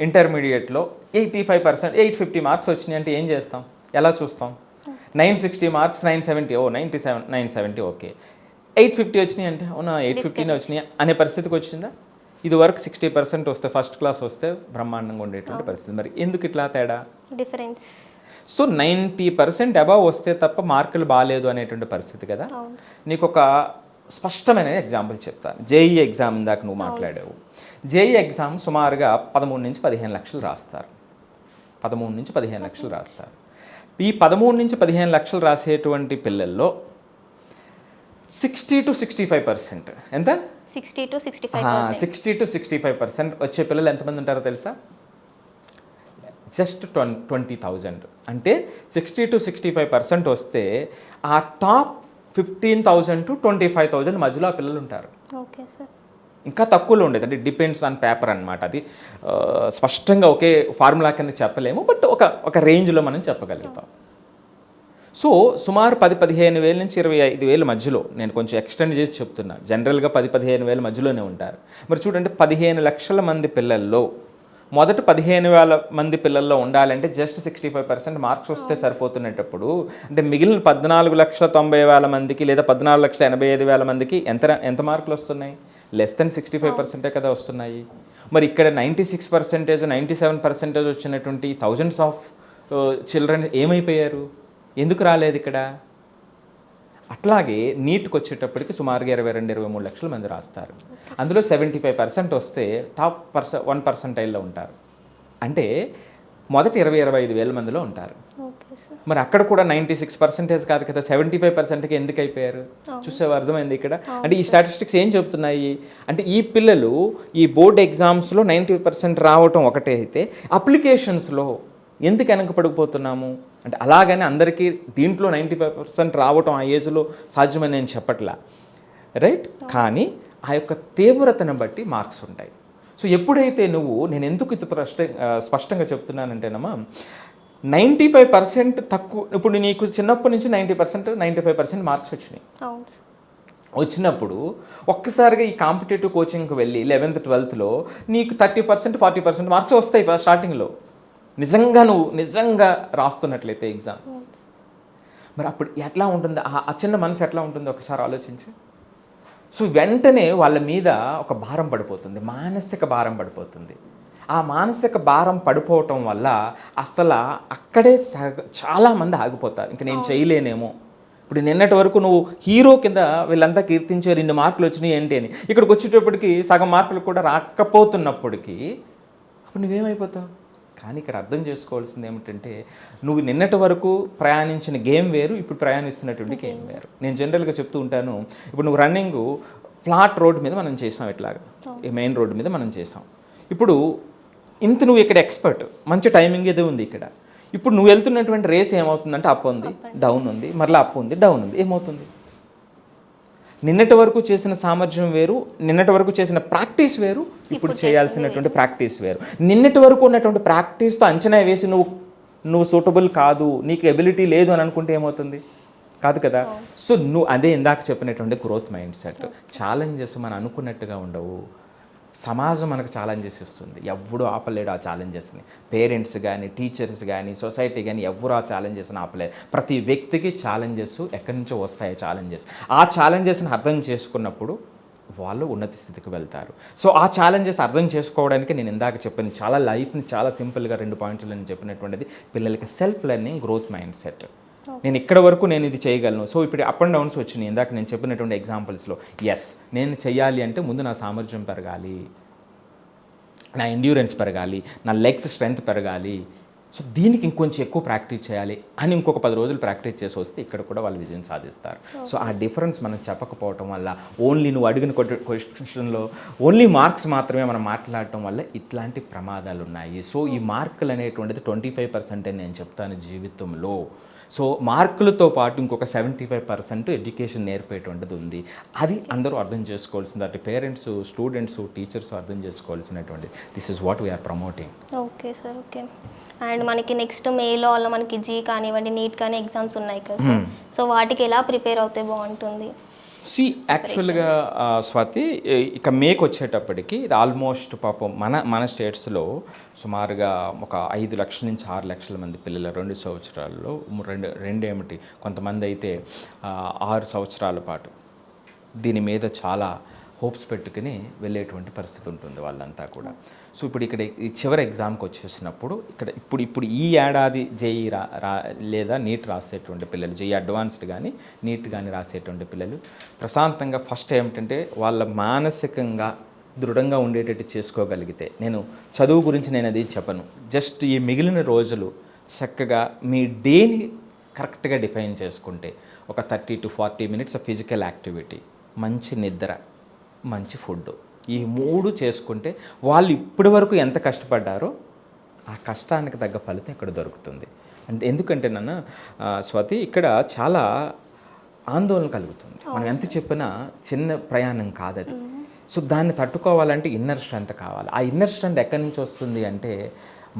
ఇంటర్మీడియట్లో 85%, 850 మార్క్స్ వచ్చినాయి అంటే ఏం చేస్తాం, ఎలా చూస్తాం? 960 మార్క్స్ 970, 97 970 ఓకే. 850 వచ్చినాయి అంటే అవునా 850 వచ్చినాయి అనే పరిస్థితికి వచ్చిందా? ఇది వరకు 60% వస్తే ఫస్ట్ క్లాస్ వస్తే బ్రహ్మాండంగా ఉండేటువంటి పరిస్థితి. మరి ఎందుకు ఇట్లా తేడా డిఫరెన్స్? సో 90% అబవ్ వస్తే తప్ప మార్కులు బాగాలేదు అనేటువంటి పరిస్థితి కదా. నీకు ఒక స్పష్టమైన ఎగ్జాంపుల్ చెప్తాను. జేఈ ఎగ్జామ్ ఇందాక నువ్వు మాట్లాడావు. జేఈ ఎగ్జామ్ సుమారుగా 13-15 లక్షలు రాస్తారు. 13-15 లక్షలు రాస్తారు. ఈ 13-15 లక్షలు రాసేటువంటి పిల్లల్లో 60-65% ఎంత? 60-65% వచ్చే పిల్లలు ఎంతమంది ఉంటారో తెలుసా? జస్ట్ 20,000. అంటే 60-65% వస్తే ఆ టాప్ 15,000 to 25,000 మధ్యలో ఆ పిల్లలు ఉంటారు. Okay sir. ఇంకా తక్కువలో ఉండేది అంటే డిపెండ్స్ ఆన్ పేపర్ అనమాట. అది స్పష్టంగా ఒకే ఫార్ములా కింద చెప్పలేము, బట్ ఒక రేంజ్లో మనం చెప్పగలుగుతాం. సో సుమారు 10-15 వేల నుంచి 25 వేల మధ్యలో, నేను కొంచెం ఎక్స్టెండ్ చేసి చెప్తున్నా, జనరల్గా 10-15 వేల మధ్యలోనే ఉంటారు. మరి చూడండి 15 లక్షల మంది పిల్లల్లో మొదట 15,000 మంది పిల్లల్లో ఉండాలంటే జస్ట్ 65% మార్క్స్ వస్తే సరిపోతున్నప్పుడు అంటే మిగిలిన 14,90,000 మందికి లేదా 14,85,000 మందికి ఎంత మార్కులు వస్తున్నాయి? లెస్ దెన్ 65% కదా వస్తున్నాయి. మరి ఇక్కడ 96%, 97% వచ్చినటువంటి థౌజండ్స్ ఆఫ్ చిల్డ్రన్ ఏమైపోయారు? ఎందుకు రాలేదు ఇక్కడ? అట్లాగే నీట్కి వచ్చేటప్పటికి సుమారుగా 22-23 లక్షల మంది రాస్తారు. అందులో 75% వస్తే టాప్ 1%లో ఉంటారు. అంటే మొదటి 20-25 వేల మందిలో ఉంటారు. మరి అక్కడ కూడా 96% కాదు కదా, 75%కి ఎందుకు అయిపోయారు? చూసేవారు అర్థమైంది ఇక్కడ. అంటే ఈ స్టాటిస్టిక్స్ ఏం చెబుతున్నాయి అంటే ఈ పిల్లలు ఈ బోర్డ్ ఎగ్జామ్స్లో 90% రావటం ఒకటే అయితే అప్లికేషన్స్లో ఎందుకు వెనకపడిపోతున్నాము అంటే అలాగని అందరికీ దీంట్లో 95% రావటం ఆ ఏజ్లో సాధ్యమని నేను చెప్పట్లా, రైట్? కానీ ఆ యొక్క తీవ్రతను బట్టి మార్క్స్ ఉంటాయి. సో ఎప్పుడైతే నేను ఎందుకు ఇది స్పష్టంగా చెప్తున్నానంటేనమ్మా 95% తక్కువ, ఇప్పుడు నీకు చిన్నప్పటి నుంచి 95% మార్క్స్ వచ్చినాయి. వచ్చినప్పుడు ఒక్కసారిగా ఈ కాంపిటేటివ్ కోచింగ్కి వెళ్ళి 11th 12thలో నీకు 30% 40% మార్క్స్ వస్తాయి స్టార్టింగ్లో, నువ్వు నిజంగా రాస్తున్నట్లయితే ఎగ్జామ్. మరి అప్పుడు ఎట్లా ఉంటుంది ఆ చిన్న మనసు, ఎట్లా ఉంటుందో ఒకసారి ఆలోచించి. సో వెంటనే వాళ్ళ మీద ఒక భారం పడిపోతుంది, మానసిక భారం పడిపోతుంది. ఆ మానసిక భారం పడిపోవటం వల్ల అసలు అక్కడే చాలామంది ఆగిపోతారు. ఇంక నేను చేయలేనేమో, ఇప్పుడు నిన్నటి వరకు నువ్వు హీరో కింద వీళ్ళంతా కీర్తించారు, 2 మార్కులు వచ్చినాయి ఏంటి అని, ఇక్కడికి వచ్చేటప్పటికి సగం మార్కులు కూడా రాకపోతున్నప్పటికీ అప్పుడు నువ్వేమైపోతావు? కానీ ఇక్కడ అర్థం చేసుకోవాల్సింది ఏమిటంటే, నువ్వు నిన్నటి వరకు ప్రయాణించిన గేమ్ వేరు, ఇప్పుడు ప్రయాణిస్తున్నటువంటి గేమ్ వేరు. నేను జనరల్గా చెప్తూ ఉంటాను, ఇప్పుడు నువ్వు రన్నింగ్ ఫ్లాట్ రోడ్ మీద మనం చేసాం, ఇట్లాగా ఈ మెయిన్ రోడ్డు మీద మనం చేసాం. ఇప్పుడు ఇంత నువ్వు ఇక్కడ ఎక్స్పర్ట్, మంచి టైమింగ్ ఏదో ఉంది ఇక్కడ. ఇప్పుడు నువ్వు వెళ్తున్నటువంటి రేస్ ఏమవుతుందంటే అప్ ఉంది, డౌన్ ఉంది, మరలా అప్ ఉంది, డౌన్ ఉంది. ఏమవుతుంది? నిన్నటి వరకు చేసిన సామర్థ్యం వేరు, నిన్నటి వరకు చేసిన ప్రాక్టీస్ వేరు, ఇప్పుడు చేయాల్సినటువంటి ప్రాక్టీస్ వేరు. నిన్నటి వరకు ఉన్నటువంటి ప్రాక్టీస్తో అంచనా వేసి నువ్వు సూటబుల్ కాదు, నీకు ఎబిలిటీ లేదు అని అనుకుంటే ఏమవుతుంది? కాదు కదా. సో నువ్వు అదే ఇందాక చెప్పినటువంటి గ్రోత్ మైండ్ సెట్. ఛాలెంజెస్ మనం అనుకున్నట్టుగా ఉండవు, సమాజం మనకు ఛాలెంజెస్ ఇస్తుంది. ఎవ్వడూ ఆపలేడు ఆ ఛాలెంజెస్ని. పేరెంట్స్ కానీ, టీచర్స్ కానీ, సొసైటీ కానీ ఎవ్వరూ ఆ ఛాలెంజెస్ని ఆపలేరు. ప్రతి వ్యక్తికి ఛాలెంజెస్ ఎక్కడి నుంచో వస్తాయి ఛాలెంజెస్. ఆ ఛాలెంజెస్ని అర్థం చేసుకున్నప్పుడు వాళ్ళు ఉన్నత స్థితికి వెళ్తారు. సో ఆ ఛాలెంజెస్ అర్థం చేసుకోవడానికి నేను ఇందాక చెప్పిన చాలా లైఫ్ని చాలా సింపుల్గా 2 పాయింట్లు నేను చెప్పినటువంటిది, పిల్లలకి self learning, growth mind set. నేను ఇక్కడ వరకు నేను ఇది చేయగలను. సో ఇప్పుడు అప్ అండ్ డౌన్స్ వచ్చినాయి ఇందాక నేను చెప్పినటువంటి ఎగ్జాంపుల్స్లో. ఎస్, నేను చెయ్యాలి అంటే ముందు నా సామర్థ్యం పెరగాలి, నా ఎండ్యూరెన్స్ పెరగాలి, నా లెగ్స్ స్ట్రెంగ్త్ పెరగాలి. సో దీనికి ఇంకొంచెం ఎక్కువ ప్రాక్టీస్ చేయాలి అని ఇంకొక 10 రోజులు ప్రాక్టీస్ చేసి వస్తే ఇక్కడ కూడా వాళ్ళు విజయం సాధిస్తారు. సో ఆ డిఫరెన్స్ మనం చెప్పకపోవటం వల్ల, ఓన్లీ నువ్వు అడిగిన క్వశ్చన్లో ఓన్లీ మార్క్స్ మాత్రమే మనం మాట్లాడటం వల్ల ఇట్లాంటి ప్రమాదాలు ఉన్నాయి. సో ఈ మార్కులు అనేటువంటిది 25% అని నేను చెప్తాను జీవితంలో. సో మార్కులతో పాటు ఇంకొక 75% ఎడ్యుకేషన్ నేర్పేటువంటిది ఉంది. అది అందరూ అర్థం చేసుకోవాల్సింది, అటు పేరెంట్స్, స్టూడెంట్స్, టీచర్స్ అర్థం చేసుకోవాల్సినటువంటి. This is what we're promoting. Okay sir, okay. And మనకి నెక్స్ట్ మేలో అలా మనకి జీ కానివ్వండి, నీట్ కానీ ఎగ్జామ్స్ ఉన్నాయి కదా సార్. సో వాటికి ఎలా ప్రిపేర్ అవుతే బాగుంటుంది? యాక్చువల్గా స్వాతి, ఇక మేకు వచ్చేటప్పటికి ఇది ఆల్మోస్ట్ పాపం మన స్టేట్స్లో సుమారుగా ఒక 5 లక్షల నుంచి 6 లక్షల మంది పిల్లలు 2 సంవత్సరాల్లో, రెండేమిటి కొంతమంది అయితే 6 సంవత్సరాల పాటు దీని మీద చాలా హోప్స్ పెట్టుకుని వెళ్ళేటువంటి పరిస్థితి ఉంటుంది వాళ్ళంతా కూడా. సో ఇక్కడ ఈ చివరి ఎగ్జామ్కి వచ్చేసినప్పుడు ఇప్పుడు ఈ ఏడాది జేఈ లేదా నీట్ రాసేటువంటి పిల్లలు, జేఈ అడ్వాన్స్డ్ కానీ నీట్ కానీ రాసేటువంటి పిల్లలు ప్రశాంతంగా ఫస్ట్ ఏమిటంటే వాళ్ళ మానసికంగా దృఢంగా ఉండేటట్టు చేసుకోగలిగితే, నేను చదువు గురించి నేను అది చెప్పను, జస్ట్ ఈ మిగిలిన రోజులు చక్కగా మీ డేని కరెక్ట్గా డిఫైన్ చేసుకుంటే ఒక 30 to 40 minutes ఫిజికల్ యాక్టివిటీ, మంచి నిద్ర, మంచి ఫుడ్, ఈ 3 చేసుకుంటే వాళ్ళు ఇప్పటి వరకు ఎంత కష్టపడ్డారో ఆ కష్టానికి తగ్గ ఫలితం ఇక్కడ దొరుకుతుంది. అంటే ఎందుకంటే స్వాతి, ఇక్కడ చాలా ఆందోళన కలుగుతుంది. మనం ఎంత చెప్పినా చిన్న ప్రయాణం కాదది. సో దాన్ని తట్టుకోవాలంటే ఇన్నర్ స్ట్రెంత్ కావాలి. ఆ ఇన్నర్ స్ట్రెంత్ ఎక్కడి నుంచి వస్తుంది అంటే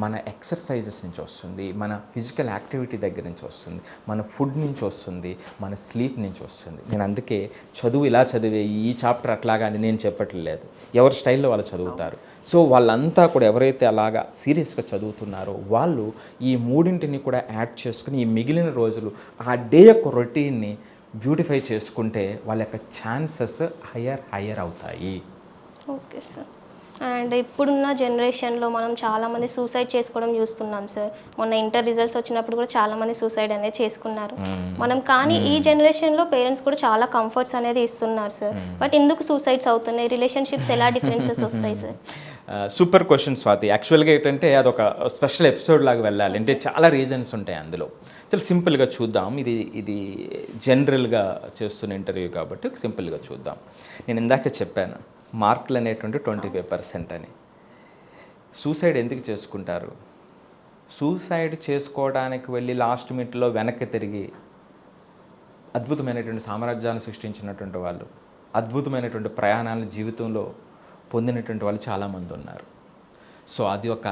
మన ఎక్సర్సైజెస్ నుంచి వస్తుంది, మన ఫిజికల్ యాక్టివిటీ దగ్గర నుంచి వస్తుంది, మన ఫుడ్ నుంచి వస్తుంది, మన స్లీప్ నుంచి వస్తుంది. నేను అందుకే చదువు ఇలా చదివే ఈ చాప్టర్ అట్లాగా అని నేను చెప్పట్లేదు, ఎవరి స్టైల్లో వాళ్ళు చదువుతారు. సో వాళ్ళంతా కూడా ఎవరైతే అలాగా సీరియస్గా చదువుతున్నారో వాళ్ళు ఈ 3 కూడా యాడ్ చేసుకుని ఈ మిగిలిన రోజులు ఆ డే యొక్క రొటీన్ని బ్యూటిఫై చేసుకుంటే వాళ్ళ యొక్క ఛాన్సెస్ హయ్యర్ అవుతాయి. Okay sir. అండ్ ఇప్పుడున్న జనరేషన్లో మనం చాలామంది సూసైడ్ చేసుకోవడం చూస్తున్నాం సార్. మొన్న ఇంటర్ రిజల్ట్స్ వచ్చినప్పుడు కూడా చాలామంది సూసైడ్ అనేది చేసుకున్నారు. మనం కానీ ఈ జనరేషన్లో పేరెంట్స్ కూడా చాలా కంఫర్ట్స్ అనేది ఇస్తున్నారు సార్. బట్ ఎందుకు సూసైడ్స్ అవుతున్నాయి? రిలేషన్షిప్స్ ఎలా డిఫరెన్సెస్ వస్తాయి సార్? Super question Swathi. యాక్చువల్గా ఏంటంటే అదొక స్పెషల్ ఎపిసోడ్ లాగా వెళ్ళాలి అంటే చాలా రీజన్స్ ఉంటాయి అందులో. చాలా సింపుల్గా చూద్దాం. ఇది జనరల్గా చేస్తున్న ఇంటర్వ్యూ కాబట్టి సింపుల్గా చూద్దాం. నేను ఇందాక చెప్పాను మార్కులు అనేటువంటి 25% అని. సూసైడ్ ఎందుకు చేసుకుంటారు? సూసైడ్ చేసుకోవడానికి వెళ్ళి లాస్ట్ మినిట్లో వెనక్కి తిరిగి అద్భుతమైనటువంటి సామ్రాజ్యాన్ని సృష్టించినటువంటి వాళ్ళు, అద్భుతమైనటువంటి ప్రయాణాలను జీవితంలో పొందినటువంటి వాళ్ళు చాలామంది ఉన్నారు. సో అది ఒక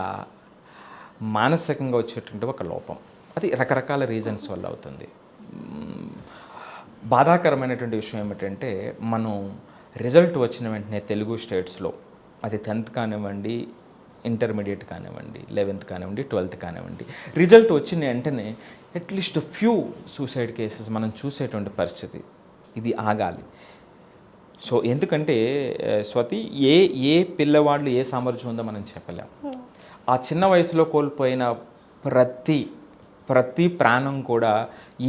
మానసికంగా వచ్చేటువంటి ఒక లోపం. అది రకరకాల రీజన్స్ వల్ల అవుతుంది. బాధాకరమైనటువంటి విషయం ఏమిటంటే మనం రిజల్ట్ వచ్చిన వెంటనే తెలుగు స్టేట్స్లో అది 10th కానివ్వండి, ఇంటర్మీడియట్ కానివ్వండి, 11th కానివ్వండి, 12th కానివ్వండి, రిజల్ట్ వచ్చిన వెంటనే అట్లీస్ట్ ఫ్యూ సూసైడ్ కేసెస్ మనం చూసేటువంటి పరిస్థితి. ఇది ఆగాలి. సో ఎందుకంటే స్వాతి, ఏ పిల్లవాళ్ళు ఏ సామర్థ్యం ఉందో మనం చెప్పలేం. ఆ చిన్న వయసులో కోల్పోయిన ప్రతి ప్రతి ప్రాణం కూడా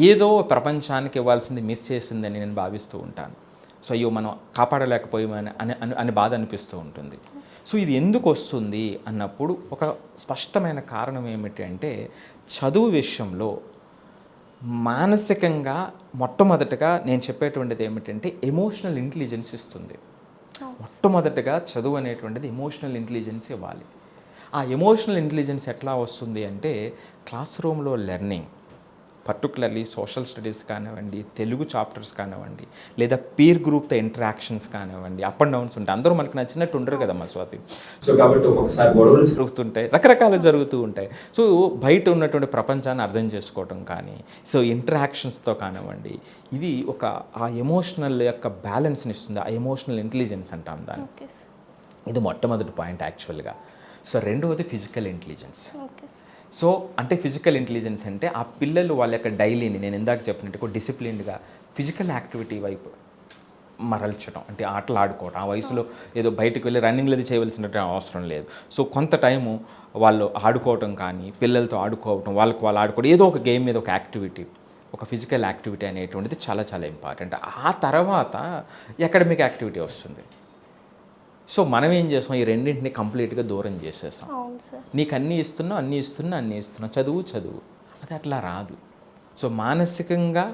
ఏదో ప్రపంచానికి ఇవ్వాల్సింది మిస్ చేసిందని నేను భావిస్తూ ఉంటాను. సో అయ్యో మనం కాపాడలేకపోయామని అని బాధ అనిపిస్తూ ఉంటుంది. సో ఇది ఎందుకు వస్తుంది అన్నప్పుడు ఒక స్పష్టమైన కారణం ఏమిటి అంటే, చదువు విషయంలో మానసికంగా మొట్టమొదటగా నేను చెప్పేటువంటిది ఏమిటంటే ఎమోషనల్ ఇంటెలిజెన్స్ ఇస్తుంది. మొట్టమొదటగా చదువు అనేటువంటిది ఎమోషనల్ ఇంటెలిజెన్స్ ఇవ్వాలి. ఆ ఎమోషనల్ ఇంటెలిజెన్స్ ఎట్లా వస్తుంది అంటే, క్లాస్ రూమ్లో లెర్నింగ్, పర్టికులర్లీ సోషల్ స్టడీస్ కానివ్వండి, తెలుగు చాప్టర్స్ కానివ్వండి, లేదా పీర్ గ్రూప్తో ఇంటరాక్షన్స్ కానివ్వండి, అప్ అండ్ డౌన్స్ ఉంటాయి. అందరూ మనకు నచ్చినట్టు ఉండరు కదమ్మా స్వాతి. సో కాబట్టి ఒక్కొక్కసారి గొడవలు జరుగుతుంటాయి, రకరకాలు జరుగుతూ ఉంటాయి. సో బయట ఉన్నటువంటి ప్రపంచాన్ని అర్థం చేసుకోవటం కానీ, సో ఇంటరాక్షన్స్తో కానివ్వండి, ఇది ఆ ఎమోషనల్ యొక్క బ్యాలెన్స్ని ఇస్తుంది. ఆ ఎమోషనల్ ఇంటెలిజెన్స్ అంటాం దాన్ని. ఇది మొట్టమొదటి పాయింట్ యాక్చువల్గా. సో రెండవది ఫిజికల్ ఇంటెలిజెన్స్. సో అంటే ఫిజికల్ ఇంటెలిజెన్స్ అంటే ఆ పిల్లలు వాళ్ళ యొక్క డైలీని నేను ఇందాక చెప్పినట్టు డిసిప్లిన్డ్గా ఫిజికల్ యాక్టివిటీ వైపు మరల్చడం, అంటే ఆటలు ఆడుకోవడం. ఆ వయసులో ఏదో బయటకు వెళ్ళి రన్నింగ్లు అది చేయవలసిన అవసరం లేదు. సో కొంత టైము వాళ్ళు ఆడుకోవటం కానీ, పిల్లలతో ఆడుకోవటం, వాళ్ళు ఆడుకోవడం, ఏదో ఒక గేమ్ మీద ఒక యాక్టివిటీ, ఒక ఫిజికల్ యాక్టివిటీ అనేటువంటిది చాలా చాలా ఇంపార్టెంట్. ఆ తర్వాత అకాడమిక్ యాక్టివిటీ వస్తుంది. సో మనం ఏం చేస్తాం, ఈ రెండింటిని కంప్లీట్గా దూరం చేసేస్తాం. నీకు అన్నీ ఇస్తున్నా చదువు అది అట్లా రాదు. సో మానసికంగా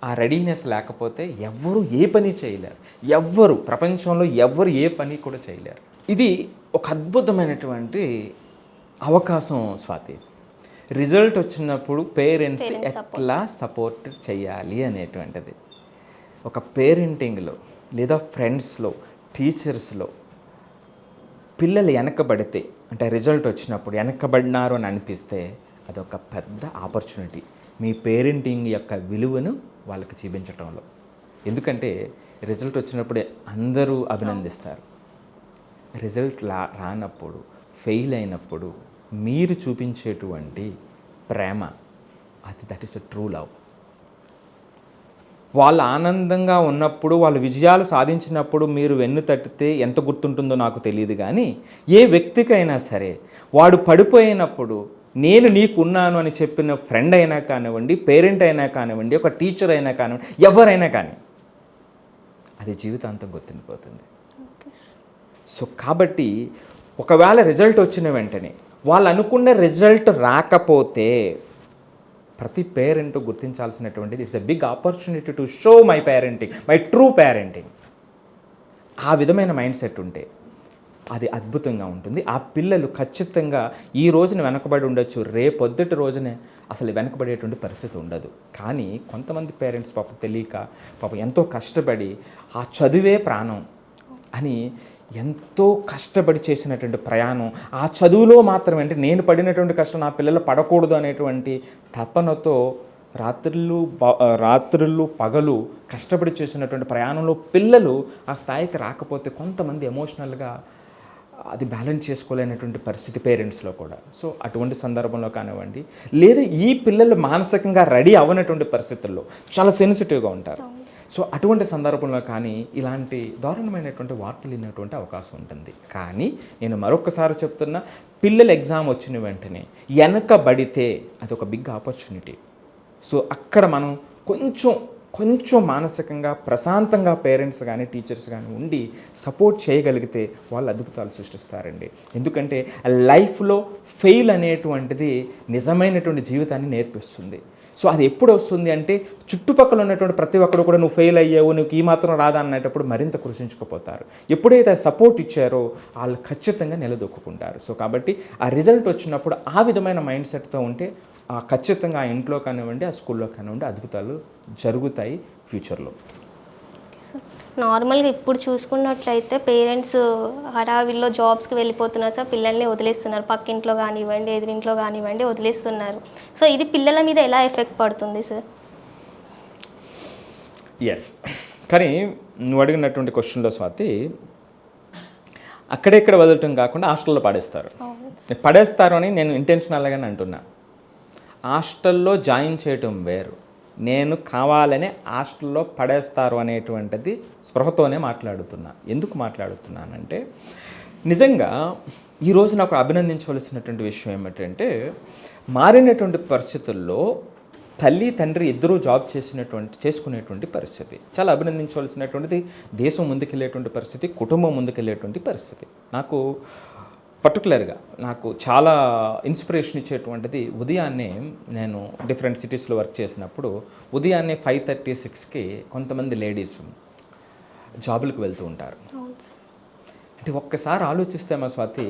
ఆ రెడీనెస్ లేకపోతే ఎవ్వరు ఏ పని చేయలేరు. ప్రపంచంలో ఎవ్వరు ఏ పని కూడా చేయలేరు. ఇది ఒక అద్భుతమైనటువంటి అవకాశం స్వాతి. రిజల్ట్ వచ్చినప్పుడు పేరెంట్స్ ఎట్లా సపోర్ట్ చేయాలి అనేటువంటిది. ఒక పేరెంటింగ్లో లేదా ఫ్రెండ్స్లో, టీచర్స్లో పిల్లలు వెనకబడితే, అంటే రిజల్ట్ వచ్చినప్పుడు వెనకబడినారు అని అనిపిస్తే అదొక పెద్ద ఆపర్చునిటీ మీ పేరెంటింగ్ యొక్క విలువను వాళ్ళకి చూపించడంలో. ఎందుకంటే రిజల్ట్ వచ్చినప్పుడు అందరూ అభినందిస్తారు. రిజల్ట్ రానప్పుడు, ఫెయిల్ అయినప్పుడు మీరు చూపించేటువంటి ప్రేమ, that is a true love. వాళ్ళు ఆనందంగా ఉన్నప్పుడు, వాళ్ళు విజయాలు సాధించినప్పుడు మీరు వెన్ను తట్టితే ఎంత గుర్తుంటుందో నాకు తెలియదు. కానీ ఏ వ్యక్తికైనా సరే వాడు పడిపోయినప్పుడు నేను నీకున్నాను అని చెప్పిన ఫ్రెండ్ అయినా కానివ్వండి, పేరెంట్ అయినా కానివ్వండి, ఒక టీచర్ అయినా కానివ్వండి, ఎవరైనా కానీ అది జీవితాంతం గుర్తుండిపోతుంది. సో కాబట్టి ఒకవేళ రిజల్ట్ వచ్చిన వెంటనే వాళ్ళు అనుకున్న రిజల్ట్ రాకపోతే ప్రతి పేరెంట్ గుర్తించాల్సినటువంటిది, it's a big opportunity to show my parenting, my true parenting. ఆ విధమైన మైండ్ సెట్ ఉంటే అది అద్భుతంగా ఉంటుంది. ఆ పిల్లలు ఖచ్చితంగా ఈ రోజున వెనకబడి ఉండొచ్చు, రేపొద్దుటి రోజునే అసలు వెనకబడేటువంటి పరిస్థితి ఉండదు. కానీ కొంతమంది పేరెంట్స్ తెలియక ఎంతో కష్టపడి ఆ చదువే ప్రాణం అని ఎంతో కష్టపడి చేసినటువంటి ప్రయాణం, ఆ చదువులో మాత్రమే, అంటే నేను పడినటువంటి కష్టం నా పిల్లలు పడకూడదు అనేటువంటి తపనతో రాత్రులు పగలు కష్టపడి చేసినటువంటి ప్రయాణంలో పిల్లలు ఆ స్థాయికి రాకపోతే కొంతమంది ఎమోషనల్గా అది బ్యాలెన్స్ చేసుకోలేనటువంటి పరిస్థితి పేరెంట్స్లో కూడా. సో అటువంటి సందర్భంలో కానివ్వండి, లేదా ఈ పిల్లలు మానసికంగా రెడీ అవ్వనటువంటి పరిస్థితుల్లో చాలా సెన్సిటివ్గా ఉంటారు. సో అటువంటి సందర్భంలో కానీ ఇలాంటి దారుణమైనటువంటి వార్తలు వినేటువంటి అవకాశం ఉంటుంది. కానీ నేను మరొకసారి చెప్తున్నా, పిల్లలు ఎగ్జామ్ వచ్చిన వెంటనే వెనకబడితే అది ఒక బిగ్ ఆపర్చునిటీ. సో అక్కడ మనం కొంచెం మానసికంగా ప్రశాంతంగా పేరెంట్స్ కానీ టీచర్స్ కానీ ఉండి సపోర్ట్ చేయగలిగితే వాళ్ళు అద్భుతాలు సృష్టిస్తారండి. ఎందుకంటే లైఫ్లో ఫెయిల్ అనేటువంటిది నిజమైనటువంటి జీవితాన్ని నేర్పిస్తుంది. సో అది ఎప్పుడు వస్తుంది అంటే, చుట్టుపక్కల ఉన్నటువంటి ప్రతి ఒక్కరు కూడా నువ్వు ఫెయిల్ అయ్యావు, నువ్వు ఈ మాత్రం రాదా అన్నప్పుడు మరింత కృషించుకుపోతారు. ఎప్పుడైతే సపోర్ట్ ఇచ్చారో వాళ్ళు ఖచ్చితంగా నిలదొక్కుంటారు. సో కాబట్టి ఆ రిజల్ట్ వచ్చినప్పుడు ఆ విధమైన మైండ్ సెట్తో ఉంటే ఖచ్చితంగా ఆ ఇంట్లో కానివ్వండి, ఆ స్కూల్లో కానివ్వండి అద్భుతాలు జరుగుతాయి ఫ్యూచర్లో. నార్మల్గా ఇప్పుడు చూసుకున్నట్లయితే పేరెంట్స్ హడావిల్లో జాబ్స్కి వెళ్ళిపోతున్నారు సార్, పిల్లల్ని వదిలేస్తున్నారు, పక్కింట్లో కానివ్వండి, ఎదురింట్లో కానివ్వండి వదిలేస్తున్నారు. సో ఇది పిల్లల మీద ఎలా ఎఫెక్ట్ పడుతుంది సార్? ఎస్, కానీ నువ్వు అడిగినటువంటి క్వశ్చన్లో స్వాతి, అక్కడెక్కడ వదలటం కాకుండా హాస్టల్లో పడేస్తారు అని నేను ఇంటెన్షనల్గానే అంటున్నా. హాస్టల్లో జాయిన్ చేయటం వేరు, నేను కావాలనే హాస్టల్లో పడేస్తారు అనేటువంటిది స్పృహతోనే మాట్లాడుతున్నా. ఎందుకు మాట్లాడుతున్నానంటే నిజంగా ఈరోజు నాకు అభినందించవలసినటువంటి విషయం ఏమిటంటే మారినటువంటి పరిస్థితుల్లో తల్లి తండ్రి ఇద్దరూ జాబ్ చేసుకునేటువంటి పరిస్థితి చాలా అభినందించవలసినటువంటిది. దేశం ముందుకెళ్ళేటువంటి పరిస్థితి, కుటుంబం ముందుకెళ్ళేటువంటి పరిస్థితి. నాకు పర్టికులర్గా నాకు చాలా ఇన్స్పిరేషన్ ఇచ్చేటువంటిది ఉదయాన్నే నేను డిఫరెంట్ సిటీస్లో వర్క్ చేసినప్పుడు ఉదయాన్నే 5:36కి కొంతమంది లేడీస్ జాబులకు వెళ్తూ ఉంటారు. అంటే ఒక్కసారి ఆలోచిస్తే మా స్వాతి,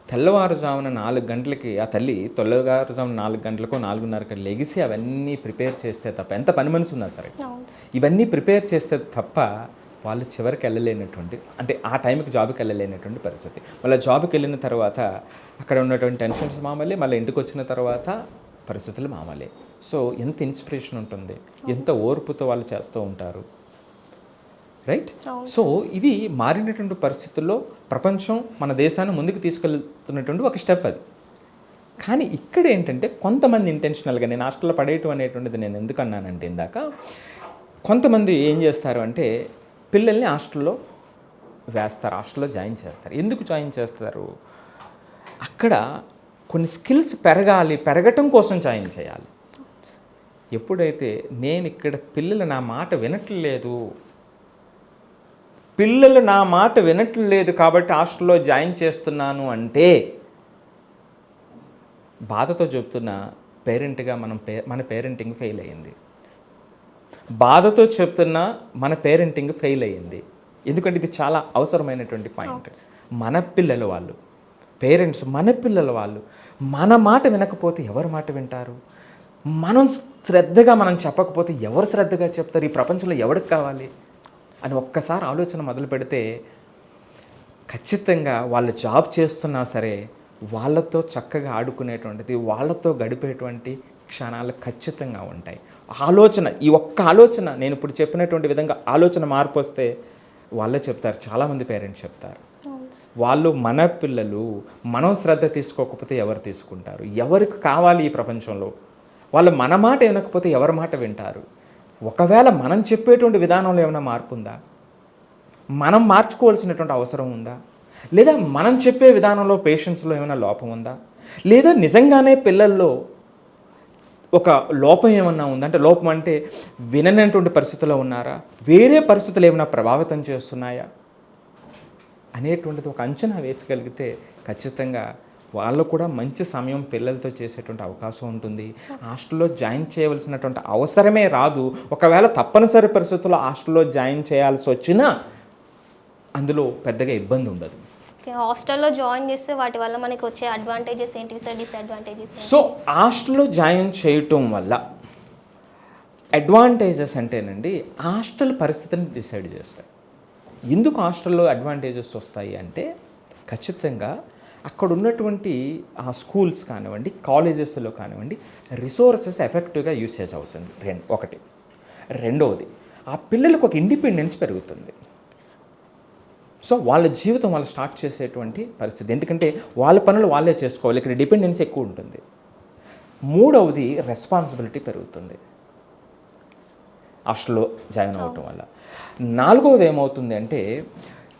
తెల్లవారుజామున 4 గంటలకి ఆ తల్లి తెల్లవారుజామున 4 గంటలకో 4:30కి లెగిసి అవన్నీ ప్రిపేర్ చేస్తే తప్ప, ఎంత పని మనసు ఉన్నా సరే ఇవన్నీ ప్రిపేర్ చేస్తే తప్ప వాళ్ళు చివరికి వెళ్ళలేనటువంటి, అంటే ఆ టైంకి జాబ్కి వెళ్ళలేనటువంటి పరిస్థితి. మళ్ళీ జాబ్కి వెళ్ళిన తర్వాత అక్కడ ఉన్నటువంటి టెన్షన్స్ మామూలే, మళ్ళీ ఇంటికి వచ్చిన తర్వాత పరిస్థితులు మామూలే. సో ఎంత ఇన్స్పిరేషన్ ఉంటుంది, ఎంత ఓర్పుతో వాళ్ళు చేస్తూ ఉంటారు, రైట్? సో ఇది మారినటువంటి పరిస్థితుల్లో ప్రపంచం మన దేశాన్ని ముందుకు తీసుకెళ్తున్నటువంటి ఒక స్టెప్ అది. కానీ ఇక్కడ ఏంటంటే కొంతమంది ఇంటెన్షనల్గా, నేను హాస్టల్లో పడేయటం అనేటువంటిది నేను ఎందుకు అన్నానంటే ఇందాక, కొంతమంది ఏం చేస్తారు అంటే పిల్లల్ని హాస్టల్లో వేస్తారు, హాస్టల్లో జాయిన్ చేస్తారు. ఎందుకు జాయిన్ చేస్తారు? అక్కడ కొన్ని స్కిల్స్ పెరగటం కోసం జాయిన్ చేయాలి. ఎప్పుడైతే నేను ఇక్కడ పిల్లలు నా మాట వినట్లేదు కాబట్టి హాస్టల్లో జాయిన్ చేస్తున్నాను అంటే బాధతో చెప్తున్నా, పేరెంట్గా మన పేరెంటింగ్ ఫెయిల్ అయ్యింది. బాధతో చెప్తున్నా మన పేరెంటింగ్ ఫెయిల్ అయ్యింది. ఎందుకంటే ఇది చాలా అవసరమైనటువంటి పాయింట్. మన పిల్లలు వాళ్ళు, పేరెంట్స్ మన పిల్లలు వాళ్ళు మన మాట వినకపోతే ఎవరు మాట వింటారు? మనం శ్రద్ధగా చెప్పకపోతే ఎవరు శ్రద్ధగా చెప్తారు? ఈ ప్రపంచంలో ఎవరికి కావాలి అని ఒక్కసారి ఆలోచన మొదలు పెడితే ఖచ్చితంగా వాళ్ళు జాబ్ చేస్తున్నా సరే వాళ్ళతో చక్కగా ఆడుకునేటువంటిది, వాళ్ళతో గడిపేటువంటి క్షణాలు ఖచ్చితంగా ఉంటాయి. ఈ ఒక్క ఆలోచన, నేను ఇప్పుడు చెప్పినటువంటి విధంగా ఆలోచన మార్పు వస్తే వాళ్ళే చెప్తారు, చాలామంది పేరెంట్స్ చెప్తారు, వాళ్ళు మన పిల్లలు, మనం శ్రద్ధ తీసుకోకపోతే ఎవరు తీసుకుంటారు? ఎవరికి కావాలి ఈ ప్రపంచంలో? వాళ్ళు మన మాట వినకపోతే ఎవరి మాట వింటారు? ఒకవేళ మనం చెప్పేటువంటి విధానంలో ఏమైనా మార్పు ఉందా? మనం మార్చుకోవాల్సినటువంటి అవసరం ఉందా? లేదా మనం చెప్పే విధానంలో పేషెన్స్లో ఏమైనా లోపం ఉందా? లేదా నిజంగానే పిల్లల్లో ఒక లోపం ఏమన్నా ఉందా? అంటే లోపం అంటే విననటువంటి పరిస్థితుల్లో ఉన్నారా? వేరే పరిస్థితులు ఏమైనా ప్రభావితం చేస్తున్నాయా అనేటువంటిది ఒక అంచనా వేసగలిగితే ఖచ్చితంగా వాళ్ళు కూడా మంచి సమయం పిల్లలతో చేసేటువంటి అవకాశం ఉంటుంది. హాస్టల్లో జాయిన్ చేయవలసినటువంటి అవసరమే రాదు. ఒకవేళ తప్పనిసరి పరిస్థితుల్లో హాస్టల్లో జాయిన్ చేయాల్సి వచ్చినా అందులో పెద్దగా ఇబ్బంది ఉండదు. హాస్టల్లో జాయిన్ చేస్తే వాటి వల్ల మనకి వచ్చే అడ్వాంటేజెస్ ఏంటి సార్, డిసడ్వాంటేజెస్? సో హాస్టల్లో జాయిన్ చేయటం వల్ల అడ్వాంటేజెస్ అంటేనండి హాస్టల్ పరిస్థితిని డిసైడ్ చేస్తాయి. ఎందుకు హాస్టల్లో అడ్వాంటేజెస్ వస్తాయి అంటే ఖచ్చితంగా అక్కడ ఉన్నటువంటి ఆ స్కూల్స్ కానివ్వండి, కాలేజెస్లో కానివ్వండి, రిసోర్సెస్ ఎఫెక్టివ్గా యూసేజ్ అవుతుంది. ఒకటి. రెండవది, ఆ పిల్లలకు ఒక ఇండిపెండెన్స్ పెరుగుతుంది. సో వాళ్ళ జీవితం వాళ్ళు స్టార్ట్ చేసేటువంటి పరిస్థితి, ఎందుకంటే వాళ్ళ పనులు వాళ్ళే చేసుకోవాలి, ఇక్కడ డిపెండెన్సీ ఎక్కువ ఉంటుంది. మూడవది, రెస్పాన్సిబిలిటీ పెరుగుతుంది హాస్టల్లో జాయిన్ అవ్వటం వల్ల. నాలుగవది ఏమవుతుంది అంటే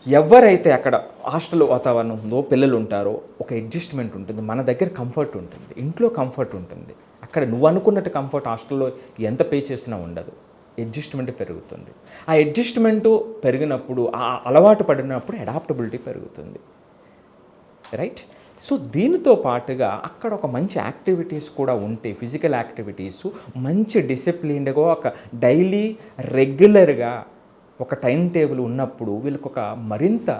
ఎవరైతే అక్కడ హాస్టల్ వాతావరణం ఉందో, పిల్లలు ఉంటారో, ఒక అడ్జస్ట్మెంట్ ఉంటుంది. మన దగ్గర కంఫర్ట్ ఉంటుంది, ఇంట్లో కంఫర్ట్ ఉంటుంది. అక్కడ నువ్వు అనుకున్నట్టు కంఫర్ట్ హాస్టల్లో ఎంత పే చేసినా ఉండదు. అడ్జస్ట్మెంట్ పెరుగుతుంది. ఆ అడ్జస్ట్మెంటు పెరిగినప్పుడు, ఆ అలవాటు పడినప్పుడు అడాప్టబిలిటీ పెరుగుతుంది, రైట్? సో దీనితో పాటుగా అక్కడ ఒక మంచి యాక్టివిటీస్ కూడా ఉంటే, ఫిజికల్ యాక్టివిటీసు, మంచి డిసిప్లిన్డ్గా ఒక డైలీ రెగ్యులర్గా ఒక టైం టేబుల్ ఉన్నప్పుడు వీళ్ళకి ఒక మరింత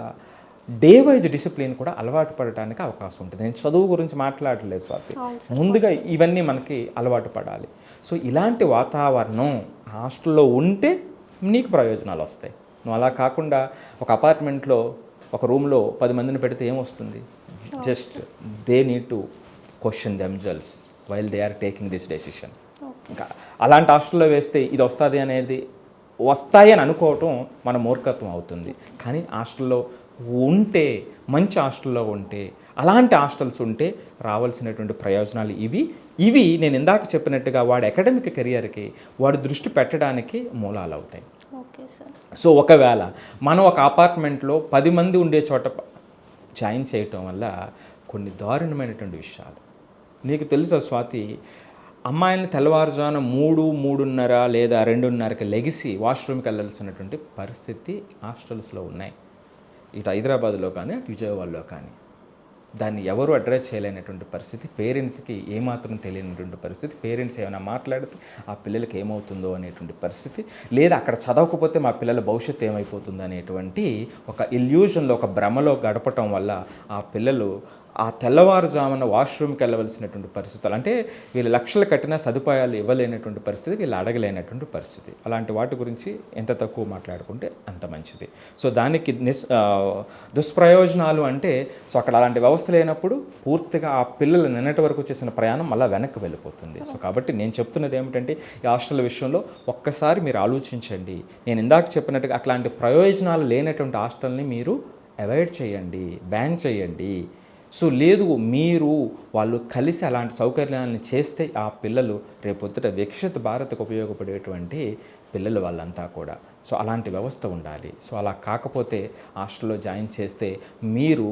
డే వైజ్ డిసిప్లిన్ కూడా అలవాటు పడటానికి అవకాశం ఉంటుంది. నేను చదువు గురించి మాట్లాడలేదు స్వాతి, ముందుగా ఇవన్నీ మనకి అలవాటు పడాలి. సో ఇలాంటి వాతావరణం హాస్టల్లో ఉంటే నీకు ప్రయోజనాలు వస్తాయి. నువ్వు అలా కాకుండా ఒక అపార్ట్మెంట్లో ఒక రూమ్లో 10 మందిని పెడితే ఏమొస్తుంది? Just they need to question themselves while they are taking this decision. ఇంకా అలాంటి హాస్టల్లో వేస్తే ఇది వస్తుంది అనేది వస్తాయి అని అనుకోవటం మన మూర్ఖత్వం అవుతుంది. కానీ హాస్టల్లో ఉంటే, మంచి హాస్టల్లో ఉంటే, అలాంటి హాస్టల్స్ ఉంటే రావాల్సినటువంటి ప్రయోజనాలు ఇవి నేను ఇందాక చెప్పినట్టుగా వాడి అకాడమిక్ కెరియర్కి వాడు దృష్టి పెట్టడానికి మూలాలు అవుతాయి. Okay sir. సో ఒకవేళ మనం ఒక అపార్ట్మెంట్లో 10 మంది ఉండే చోట జాయిన్ చేయటం వల్ల కొన్ని దారుణమైనటువంటి విషయాలు నీకు తెలుసా స్వాతి, అమ్మాయిలను తెల్లవారుజామున 3:30 లేదా 2:30కి లెగిసి వాష్రూమ్కి వెళ్ళాల్సినటువంటి పరిస్థితి హాస్టల్స్లో ఉన్నాయి. ఇటు హైదరాబాద్లో కానీ అటు విజయవాడలో కానీ. దాన్ని ఎవరు అడ్రస్ చేయలేనటువంటి పరిస్థితి, పేరెంట్స్కి ఏమాత్రం తెలియనటువంటి పరిస్థితి, పేరెంట్స్ ఏమైనా మాట్లాడితే ఆ పిల్లలకి ఏమవుతుందో అనేటువంటి పరిస్థితి, లేదా అక్కడ చదవకపోతే మా పిల్లల భవిష్యత్తు ఏమైపోతుందో అనేటువంటి ఒక ఇల్యూజన్లో, ఒక భ్రమలో గడపటం వల్ల ఆ పిల్లలు ఆ తెల్లవారుజామున వాష్రూమ్కి వెళ్ళవలసినటువంటి పరిస్థితులు, అంటే వీళ్ళు లక్షలు కట్టినా సదుపాయాలు ఇవ్వలేనటువంటి పరిస్థితి, వీళ్ళు అడగలేనటువంటి పరిస్థితి. అలాంటి వాటి గురించి ఎంత తక్కువ మాట్లాడుకుంటే అంత మంచిది. సో దానికి దుష్ప్రయోజనాలు అంటే, సో అక్కడ అలాంటి వ్యవస్థ లేనప్పుడు పూర్తిగా ఆ పిల్లలు నిన్నటి వరకు చేసిన ప్రయాణం మళ్ళీ వెనక్కి వెళ్ళిపోతుంది. సో కాబట్టి నేను చెప్తున్నది ఏమిటంటే, ఈ హాస్టల్ విషయంలో ఒక్కసారి మీరు ఆలోచించండి. నేను ఇందాక చెప్పినట్టుగా అట్లాంటి ప్రయోజనాలు లేనటువంటి హాస్టల్ని మీరు అవాయిడ్ చేయండి, బ్యాన్ చేయండి. సో లేదు, మీరు వాళ్ళు కలిసి అలాంటి సౌకర్యాలను చేస్తే ఆ పిల్లలు రేపొద్దుట వికసిత భారత్కు ఉపయోగపడేటువంటి పిల్లలు వాళ్ళంతా కూడా. సో అలాంటి వ్యవస్థ ఉండాలి. సో అలా కాకపోతే హాస్టల్లో జాయిన్ చేస్తే మీరు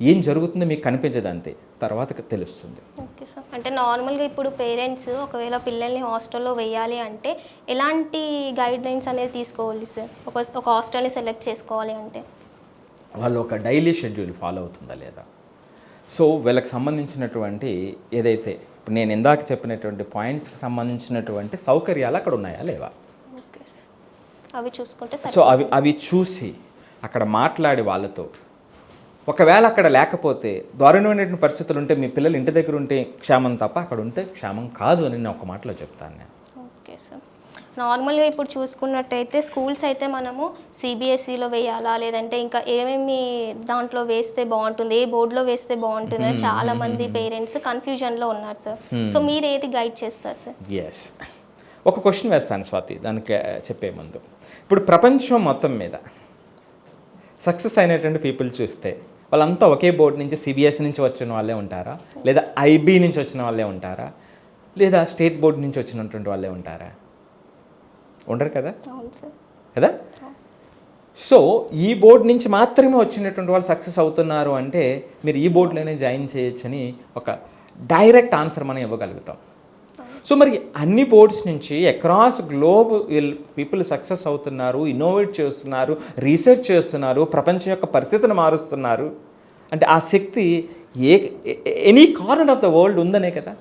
ఏం జరుగుతుందో మీకు కనిపించదు, అంతే, తర్వాత తెలుస్తుంది. Okay sir. అంటే నార్మల్గా ఇప్పుడు పేరెంట్స్ ఒకవేళ పిల్లల్ని హాస్టల్లో వేయాలి అంటే ఎలాంటి గైడ్ లైన్స్ అనేది తీసుకోవాలి సార్? ఒక హాస్టల్ని సెలెక్ట్ చేసుకోవాలి అంటే వాళ్ళు ఒక డైలీ షెడ్యూల్ ఫాలో అవుతుందా లేదా, సో వీళ్ళకి సంబంధించినటువంటి ఏదైతే ఇప్పుడు నేను ఇందాక చెప్పినటువంటి పాయింట్స్కి సంబంధించినటువంటి సౌకర్యాలు అక్కడ ఉన్నాయా లేవా, ఓకే సార్, అవి చూసుకుంటే సో అవి చూసి అక్కడ మాట్లాడి వాళ్ళతో, ఒకవేళ అక్కడ లేకపోతే దారుణమైనటువంటి పరిస్థితులు ఉంటే మీ పిల్లలు ఇంటి దగ్గర ఉంటే క్షేమం తప్ప అక్కడ ఉంటే క్షేమం కాదు అని నేను ఒక మాటలో చెప్తాను నేను. Okay sir. నార్మల్గా ఇప్పుడు చూసుకున్నట్టయితే స్కూల్స్ అయితే మనము సిబిఎస్ఈలో వేయాలా లేదంటే ఇంకా ఏమేమి దాంట్లో వేస్తే బాగుంటుంది, ఏ బోర్డులో వేస్తే బాగుంటుంది అని చాలా మంది పేరెంట్స్ కన్ఫ్యూజన్లో ఉన్నారు సార్. సో మీరు ఏది గైడ్ చేస్తారు సార్? ఎస్, ఒక క్వశ్చన్ వేస్తాను స్వాతి దానికి చెప్పే ముందు. ఇప్పుడు ప్రపంచం మొత్తం మీద సక్సెస్ అయినటువంటి పీపుల్ చూస్తే వాళ్ళంతా ఒకే బోర్డు నుంచి సిబిఎస్ఈ నుంచి వచ్చిన వాళ్ళే ఉంటారా, లేదా ఐబీ నుంచి వచ్చిన వాళ్ళే ఉంటారా, లేదా స్టేట్ బోర్డు నుంచి వచ్చినటువంటి వాళ్ళే ఉంటారా? ఉండరు కదా, అవును సార్, కదా. సో ఈ బోర్డు నుంచి మాత్రమే వచ్చినటువంటి వాళ్ళు సక్సెస్ అవుతున్నారు అంటే మీరు ఈ బోర్డులోనే జాయిన్ చేయొచ్చని ఒక డైరెక్ట్ ఆన్సర్ మనం ఇవ్వగలుగుతాం. సో మరి అన్ని బోర్డ్స్ నుంచి అక్రాస్ గ్లోబ్ పీపుల్ సక్సెస్ అవుతున్నారు, ఇన్నోవేట్ చేస్తున్నారు, రీసెర్చ్ చేస్తున్నారు, ప్రపంచం యొక్క పరిస్థితిని మారుస్తున్నారు అంటే ఆ శక్తి any corner of the world ఉందనే కదా,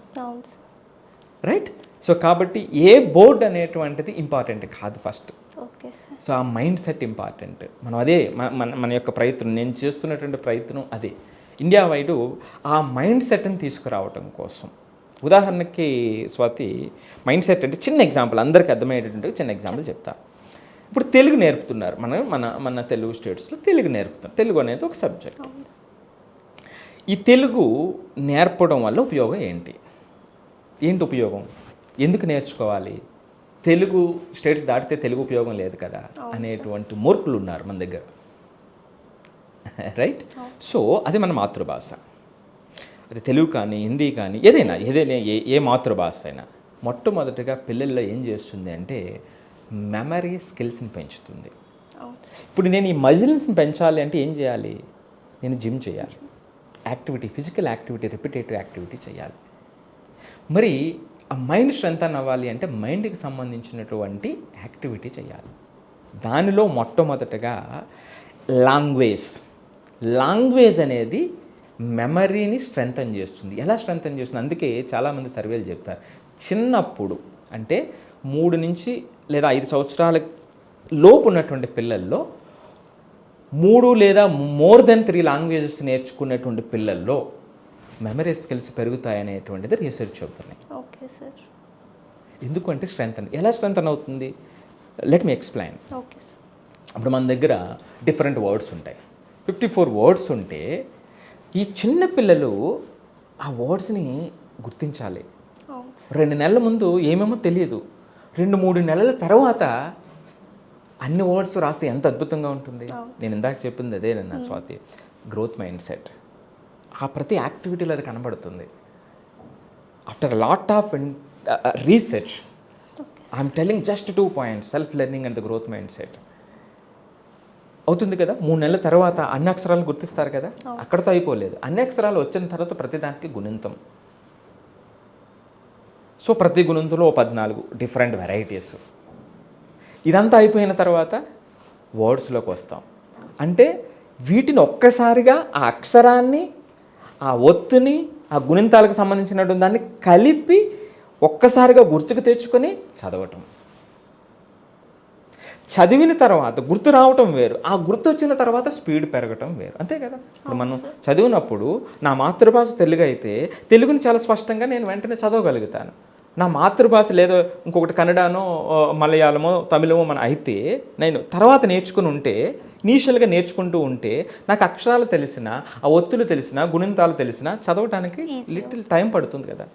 రైట్. సో కాబట్టి ఏ బోర్డ్ అనేటువంటిది ఇంపార్టెంట్ కాదు ఫస్ట్. Okay sir. సో ఆ మైండ్ సెట్ ఇంపార్టెంట్. మనం అదే మన యొక్క ప్రయత్నం, నేను చేస్తున్నటువంటి ప్రయత్నం అదే, ఇండియా వైడు ఆ మైండ్ సెట్ని తీసుకురావటం కోసం. ఉదాహరణకి స్వాతి, మైండ్ సెట్ అంటే చిన్న ఎగ్జాంపుల్, అందరికీ అర్థమయ్యేటటువంటి చిన్న ఎగ్జాంపుల్ చెప్తా. ఇప్పుడు తెలుగు నేర్పుతున్నారు, మన తెలుగు స్టేట్స్లో తెలుగు నేర్పుతారు. తెలుగు అనేది ఒక సబ్జెక్ట్. ఈ తెలుగు నేర్పడం వల్ల ఉపయోగం ఏంటి ఉపయోగం, ఎందుకు నేర్చుకోవాలి, తెలుగు స్టేట్స్ దాటితే తెలుగు ఉపయోగం లేదు కదా అనేటువంటి మూర్ఖులు ఉన్నారు మన దగ్గర, రైట్. సో అది మన మాతృభాష, అది తెలుగు కానీ హిందీ కానీ ఏదైనా ఏ మాతృభాష అయినా మొట్టమొదటిగా పిల్లల్లో ఏం చేస్తుంది అంటే మెమరీ స్కిల్స్ని పెంచుతుంది. ఇప్పుడు నేను ఈ మజిల్స్ని పెంచాలి అంటే ఏం చేయాలి, నేను జిమ్ చేయాలి, activity, physical activity, repetitive activity చేయాలి. మరి ఆ మైండ్ స్ట్రెంథన్ అవ్వాలి అంటే మైండ్కి సంబంధించినటువంటి యాక్టివిటీ చేయాలి. దానిలో మొట్టమొదటగా లాంగ్వేజ్ అనేది మెమరీని స్ట్రెంథన్ చేస్తుంది. ఎలా స్ట్రెంథన్ చేస్తుంది? అందుకే చాలామంది సర్వేలు చెప్తారు, చిన్నప్పుడు అంటే 3 నుంచి లేదా 5 సంవత్సరాల లోపు ఉన్నటువంటి పిల్లల్లో 3 లేదా మోర్ దెన్ 3 లాంగ్వేజెస్ నేర్చుకునేటువంటి పిల్లల్లో మెమరీ స్కిల్స్ పెరుగుతాయనేటువంటిది రీసెర్చ్ చెబుతున్నాయి. Okay sir. ఎందుకంటే ఎలా స్ట్రెంథన్ అవుతుంది, let me explain. Okay sir. అప్పుడు మన దగ్గర డిఫరెంట్ వర్డ్స్ ఉంటాయి, 54 వర్డ్స్ ఉంటే ఈ చిన్న పిల్లలు ఆ వర్డ్స్ని గుర్తించాలి. 2 నెలల ముందు ఏమేమో తెలియదు, 2-3 నెలల తర్వాత అన్ని వర్డ్స్ రాస్తే ఎంత అద్భుతంగా ఉంటుంది. నేను ఇందాక చెప్పింది అదే నా స్వాతి, గ్రోత్ మైండ్ సెట్. ఆ ప్రతి యాక్టివిటీలో అది కనబడుతుంది. After lot of research I'm telling just 2 points, self learning and the growth mind set. అవుతుంది కదా, 3 నెలల తర్వాత అన్ని అక్షరాలను గుర్తిస్తారు కదా, అక్కడతో అయిపోలేదు. అన్ని అక్షరాలు వచ్చిన తర్వాత ప్రతి దానికి గుణింతం. సో ప్రతి గుణింతంలో 14 డిఫరెంట్ వెరైటీస్. ఇదంతా అయిపోయిన తర్వాత వర్డ్స్లోకి వస్తాం. అంటే వీటిని ఒక్కసారిగా ఆ అక్షరాన్ని, ఆ ఒత్తుని, ఆ గుణింతాలకు సంబంధించినటువంటి దాన్ని కలిపి ఒక్కసారిగా గుర్తుకు తెచ్చుకొని చదవటం. చదివిన తర్వాత గుర్తు రావటం వేరు, ఆ గుర్తు వచ్చిన తర్వాత స్పీడ్ పెరగటం వేరు. అంతే కదా. ఇప్పుడు మనం చదివినప్పుడు నా మాతృభాష తెలుగు అయితే తెలుగుని చాలా స్పష్టంగా నేను వెంటనే చదవగలుగుతాను. నా మాతృభాష లేదో ఇంకొకటి కన్నడనో మలయాళమో తమిళమో మన అయితే నేను తర్వాత నేర్చుకుని ఉంటే, ఇనీషియల్గా నేర్చుకుంటూ ఉంటే నాకు అక్షరాలు తెలిసిన, ఆ ఒత్తులు తెలిసిన, గుణింతాలు తెలిసిన చదవటానికి లిటిల్ టైం పడుతుంది కదా.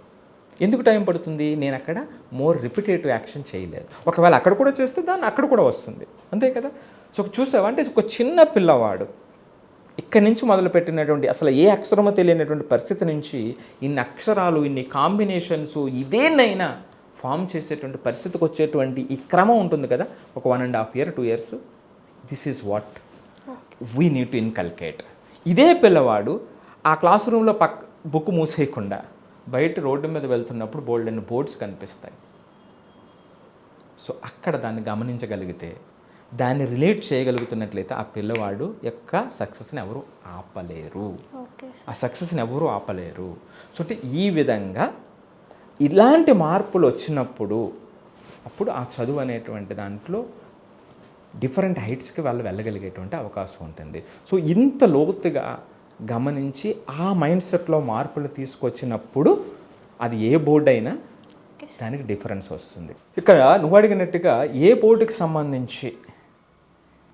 ఎందుకు టైం పడుతుంది? నేను అక్కడ మోర్ రిపిటేటివ్ యాక్షన్ చేయలేదు. ఒకవేళ అక్కడ కూడా చేస్తే దాన్ని అక్కడ కూడా వస్తుంది. అంతే కదా. సో చూసావా, అంటే ఒక చిన్న పిల్లవాడు ఇక్కడి నుంచి మొదలుపెట్టినటువంటి అసలు ఏ అక్షరమో తెలియనటువంటి పరిస్థితి నుంచి ఇన్ని అక్షరాలు, ఇన్ని కాంబినేషన్స్, ఇదేనైనా ఫామ్ చేసేటువంటి పరిస్థితికి వచ్చేటువంటి ఈ క్రమం ఉంటుంది కదా, ఒక 1.5 year 2 years. This is what we need to inculcate. ఇదే పిల్లవాడు ఆ క్లాస్ రూమ్లో బుక్ మూసేయకుండా బయట రోడ్డు మీద వెళ్తున్నప్పుడు బోల్డెన్ బోర్డ్స్ కనిపిస్తాయి. సో అక్కడ దాన్ని గమనించగలిగితే, దాన్ని రిలేట్ చేయగలుగుతున్నట్లయితే ఆ పిల్లవాడు యొక్క సక్సెస్ని ఎవరు ఆపలేరు. ఆ సక్సెస్ని ఎవరు ఆపలేరు. సో ఈ విధంగా ఇలాంటి మార్పులు వచ్చినప్పుడు అప్పుడు ఆ చదువు అనేటువంటి దాంట్లో డిఫరెంట్ హైట్స్కి వాళ్ళు వెళ్ళగలిగేటువంటి అవకాశం ఉంటుంది. సో ఇంత లోతుగా గమనించి ఆ మైండ్ సెట్లో మార్పులు తీసుకొచ్చినప్పుడు అది ఏ బోర్డు అయినా దానికి డిఫరెన్స్ వస్తుంది. ఇక్కడ నువ్వు అడిగినట్టుగా ఏ బోర్డుకి సంబంధించి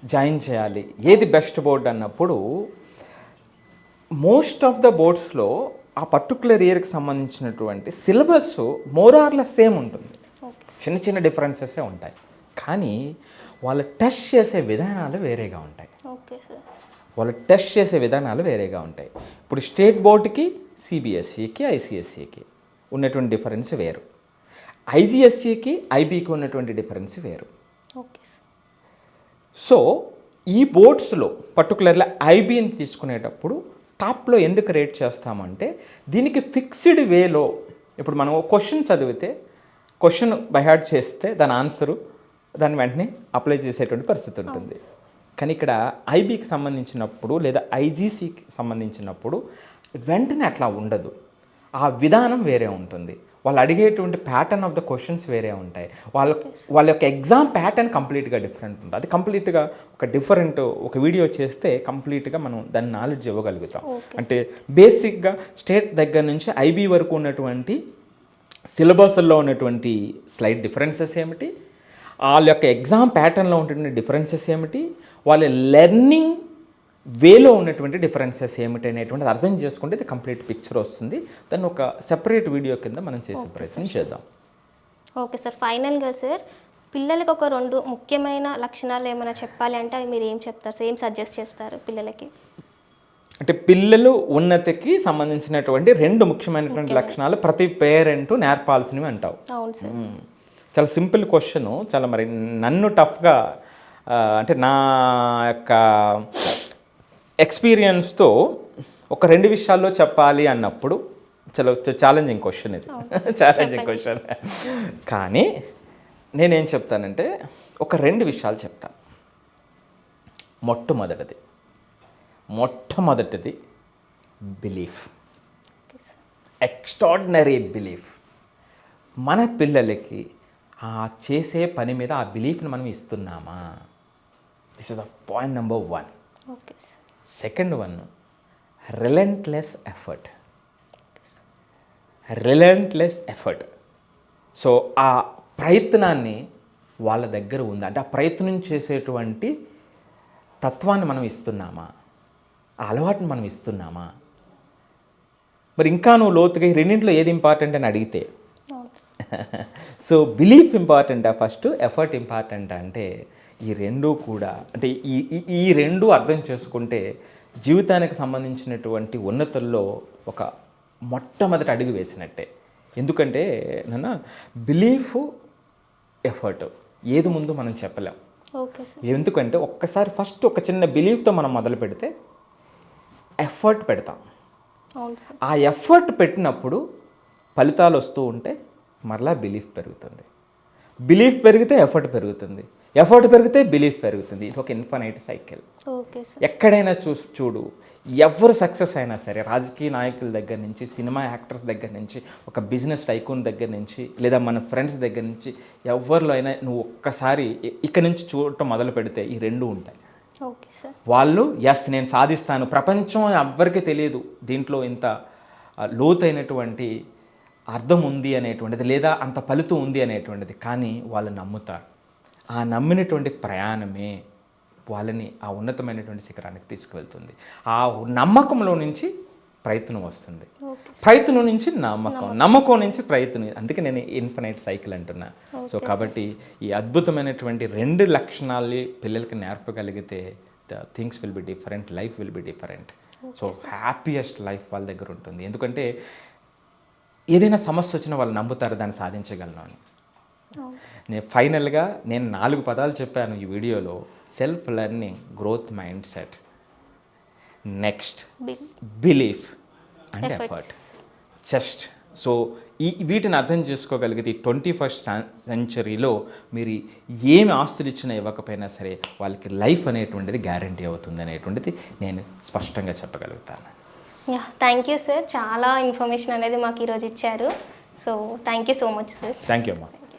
జాయిన్ చేయాలి, ఏది బెస్ట్ బోర్డు అన్నప్పుడు మోస్ట్ ఆఫ్ ద బోర్డ్స్లో ఆ పర్టికులర్ ఇయర్కి సంబంధించినటువంటి సిలబస్ మోరార్లెస్ సేమ్ ఉంటుంది. చిన్న చిన్న డిఫరెన్సెసే ఉంటాయి, కానీ వాళ్ళు టెస్ట్ చేసే విధానాలు వేరేగా ఉంటాయి. ఇప్పుడు స్టేట్ బోర్డుకి, సిబిఎస్ఈకి, ఐసిఎస్ఈకి ఉన్నటువంటి డిఫరెన్స్ వేరు, ఐజిఎస్ఈకి, ఐబీకి ఉన్నటువంటి డిఫరెన్స్ వేరు. సో ఈ బోర్డ్స్లో పర్టికులర్లీ ఐబీని తీసుకునేటప్పుడు టాప్లో ఎందుకు రేట్ చేస్తామంటే, దీనికి ఫిక్స్డ్ వేలో ఇప్పుడు మనం క్వశ్చన్ చదివితే, క్వశ్చన్ బైహార్ట్ చేస్తే దాని ఆన్సరు దాన్ని వెంటనే అప్లై చేసేటువంటి పరిస్థితి ఉంటుంది. కానీ ఇక్కడ ఐబీకి సంబంధించినప్పుడు లేదా ఐజీసీకి సంబంధించినప్పుడు వెంటనే అట్లా ఉండదు. ఆ విధానం వేరే ఉంటుంది. వాళ్ళు అడిగేటువంటి ప్యాటర్న్ ఆఫ్ ద క్వశ్చన్స్ వేరే ఉంటాయి. వాళ్ళ యొక్క ఎగ్జామ్ ప్యాటర్న్ కంప్లీట్గా డిఫరెంట్ ఉంటుంది. అది కంప్లీట్గా ఒక వీడియో చేస్తే కంప్లీట్గా మనం దాని నాలెడ్జ్ ఇవ్వగలుగుతాం. అంటే బేసిక్గా స్టేట్ దగ్గర నుంచి ఐబీ వరకు ఉన్నటువంటి సిలబస్లో ఉన్నటువంటి స్లైడ్ డిఫరెన్సెస్ ఏమిటి, వాళ్ళ యొక్క ఎగ్జామ్ ప్యాటర్న్లో ఉన్నటువంటి డిఫరెన్సెస్ ఏమిటి, వాళ్ళ లెర్నింగ్ వేలో ఉన్నటువంటి డిఫరెన్సెస్ ఏమిటి అనేటువంటిది అర్థం చేసుకుంటే ఇది కంప్లీట్ పిక్చర్ వస్తుంది. దాన్ని ఒక సెపరేట్ వీడియో కింద మనం చేసే ప్రయత్నం చేద్దాం. ఓకే సార్, ఫైనల్గా సార్ పిల్లలకి ఒక 2 ముఖ్యమైన లక్షణాలు ఏమైనా చెప్పాలి అంటే అవి మీరు ఏం చెప్తారు, ఏం సజెస్ట్ చేస్తారు పిల్లలకి? అంటే పిల్లలు ఉన్నతికి సంబంధించినటువంటి 2 ముఖ్యమైనటువంటి లక్షణాలు ప్రతి పేరెంట్ నేర్పాల్సినవి అంటావు. అవును సార్. చాలా సింపుల్ క్వశ్చను, చాలా మరి నన్ను టఫ్గా అంటే నా యొక్క ఎక్స్పీరియన్స్తో ఒక 2 విషయాల్లో చెప్పాలి అన్నప్పుడు చాలా ఛాలెంజింగ్ క్వశ్చన్ ఇది. Challenging question. కానీ నేనేం చెప్తానంటే ఒక 2 విషయాలు చెప్తాను. మొట్టమొదటిది బిలీఫ్, ఎక్స్ట్రాడినరీ బిలీఫ్. మన పిల్లలకి ఆ చేసే పని మీద ఆ బిలీఫ్ని మనం ఇస్తున్నామా? This is the point number 1. Second one, relentless effort. So ఆ ప్రయత్నాన్ని వాళ్ళ దగ్గర ఉంది, అంటే ఆ ప్రయత్నం చేసేటువంటి తత్వాన్ని మనం ఇస్తున్నామా, ఆ అలవాటుని మనం ఇస్తున్నామా? మరి ఇంకా నువ్వు లోతుగా 2 ఏది ఇంపార్టెంట్ అని అడిగితే, సో బిలీఫ్ ఇంపార్టెంటా ఫస్ట్, ఎఫర్ట్ ఇంపార్టెంటా అంటే ఈ రెండూ కూడా అంటే ఈ రెండు అర్థం చేసుకుంటే జీవితానికి సంబంధించినటువంటి ఉన్నతుల్లో ఒక మొట్టమొదటి అడుగు వేసినట్టే. ఎందుకంటే నాన్న బిలీఫ్ ఎఫర్ట్ ఏది ముందు మనం చెప్పలేం. Okay sir. ఎందుకంటే ఒక్కసారి ఫస్ట్ ఒక చిన్న బిలీఫ్తో మనం మొదలు పెడితే ఎఫర్ట్ పెడతాం. అవును సార్. ఆ ఎఫర్ట్ పెట్టినప్పుడు ఫలితాలు వస్తూ ఉంటే మరలా బిలీఫ్ పెరుగుతుంది. బిలీఫ్ పెరిగితే ఎఫర్ట్ పెరుగుతుంది. ఎఫర్ట్ పెరిగితే బిలీఫ్ పెరుగుతుంది. ఇది ఒక ఇన్ఫినైట్ సైకిల్. Okay sir. ఎక్కడైనా చూడు, ఎవరు సక్సెస్ అయినా సరే, రాజకీయ నాయకుల దగ్గర నుంచి, సినిమా యాక్టర్స్ దగ్గర నుంచి, ఒక బిజినెస్ టైకూన్ దగ్గర నుంచి, లేదా మన ఫ్రెండ్స్ దగ్గర నుంచి, ఎవరిలో అయినా నువ్వు ఒక్కసారి ఇక్కడి నుంచి చూడటం మొదలు పెడితే ఈ రెండు ఉంటాయి. Okay sir. వాళ్ళు నేను సాధిస్తాను, ప్రపంచం ఎవ్వరికీ తెలియదు దీంట్లో ఇంత లోతైనటువంటి అర్థం ఉంది అనేటువంటిది, లేదా అంత ఫలితం ఉంది అనేటువంటిది, కానీ వాళ్ళు నమ్ముతారు. ఆ నమ్మినటువంటి ప్రయాణమే వాళ్ళని ఆ ఉన్నతమైనటువంటి శిఖరానికి తీసుకువెళ్తుంది. ఆ నమ్మకంలో నుంచి ప్రయత్నం వస్తుంది, ప్రయత్నం నుంచి నమ్మకం, నమ్మకం నుంచి ప్రయత్నం. అందుకే నేను ఇన్ఫినైట్ సైకిల్ అంటున్నా. సో కాబట్టి ఈ అద్భుతమైనటువంటి రెండు లక్షణాలు పిల్లలకి నేర్పగలిగితే the things will be different, life will be different. So happiest life వాళ్ళ దగ్గర ఉంటుంది. ఎందుకంటే ఏదైనా సమస్య వచ్చినా వాళ్ళు నమ్ముతారు దాన్ని సాధించగలను అని. నేను ఫైనల్గా 4 పదాలు చెప్పాను ఈ వీడియోలో. Self learning, growth mind set, next belief and effort. Just so వీటిని అర్థం చేసుకోగలిగితే 21st సెంచరీలో మీరు ఏమి ఆస్తులు ఇచ్చినా ఇవ్వకపోయినా సరే వాళ్ళకి లైఫ్ అనేటువంటిది గ్యారంటీ అవుతుంది అనేటువంటిది నేను స్పష్టంగా చెప్పగలుగుతాను. Thank you sir. చాలా ఇన్ఫర్మేషన్ అనేది మాకు ఈరోజు ఇచ్చారు. So thank you so much sir. Thank you అమ్మా.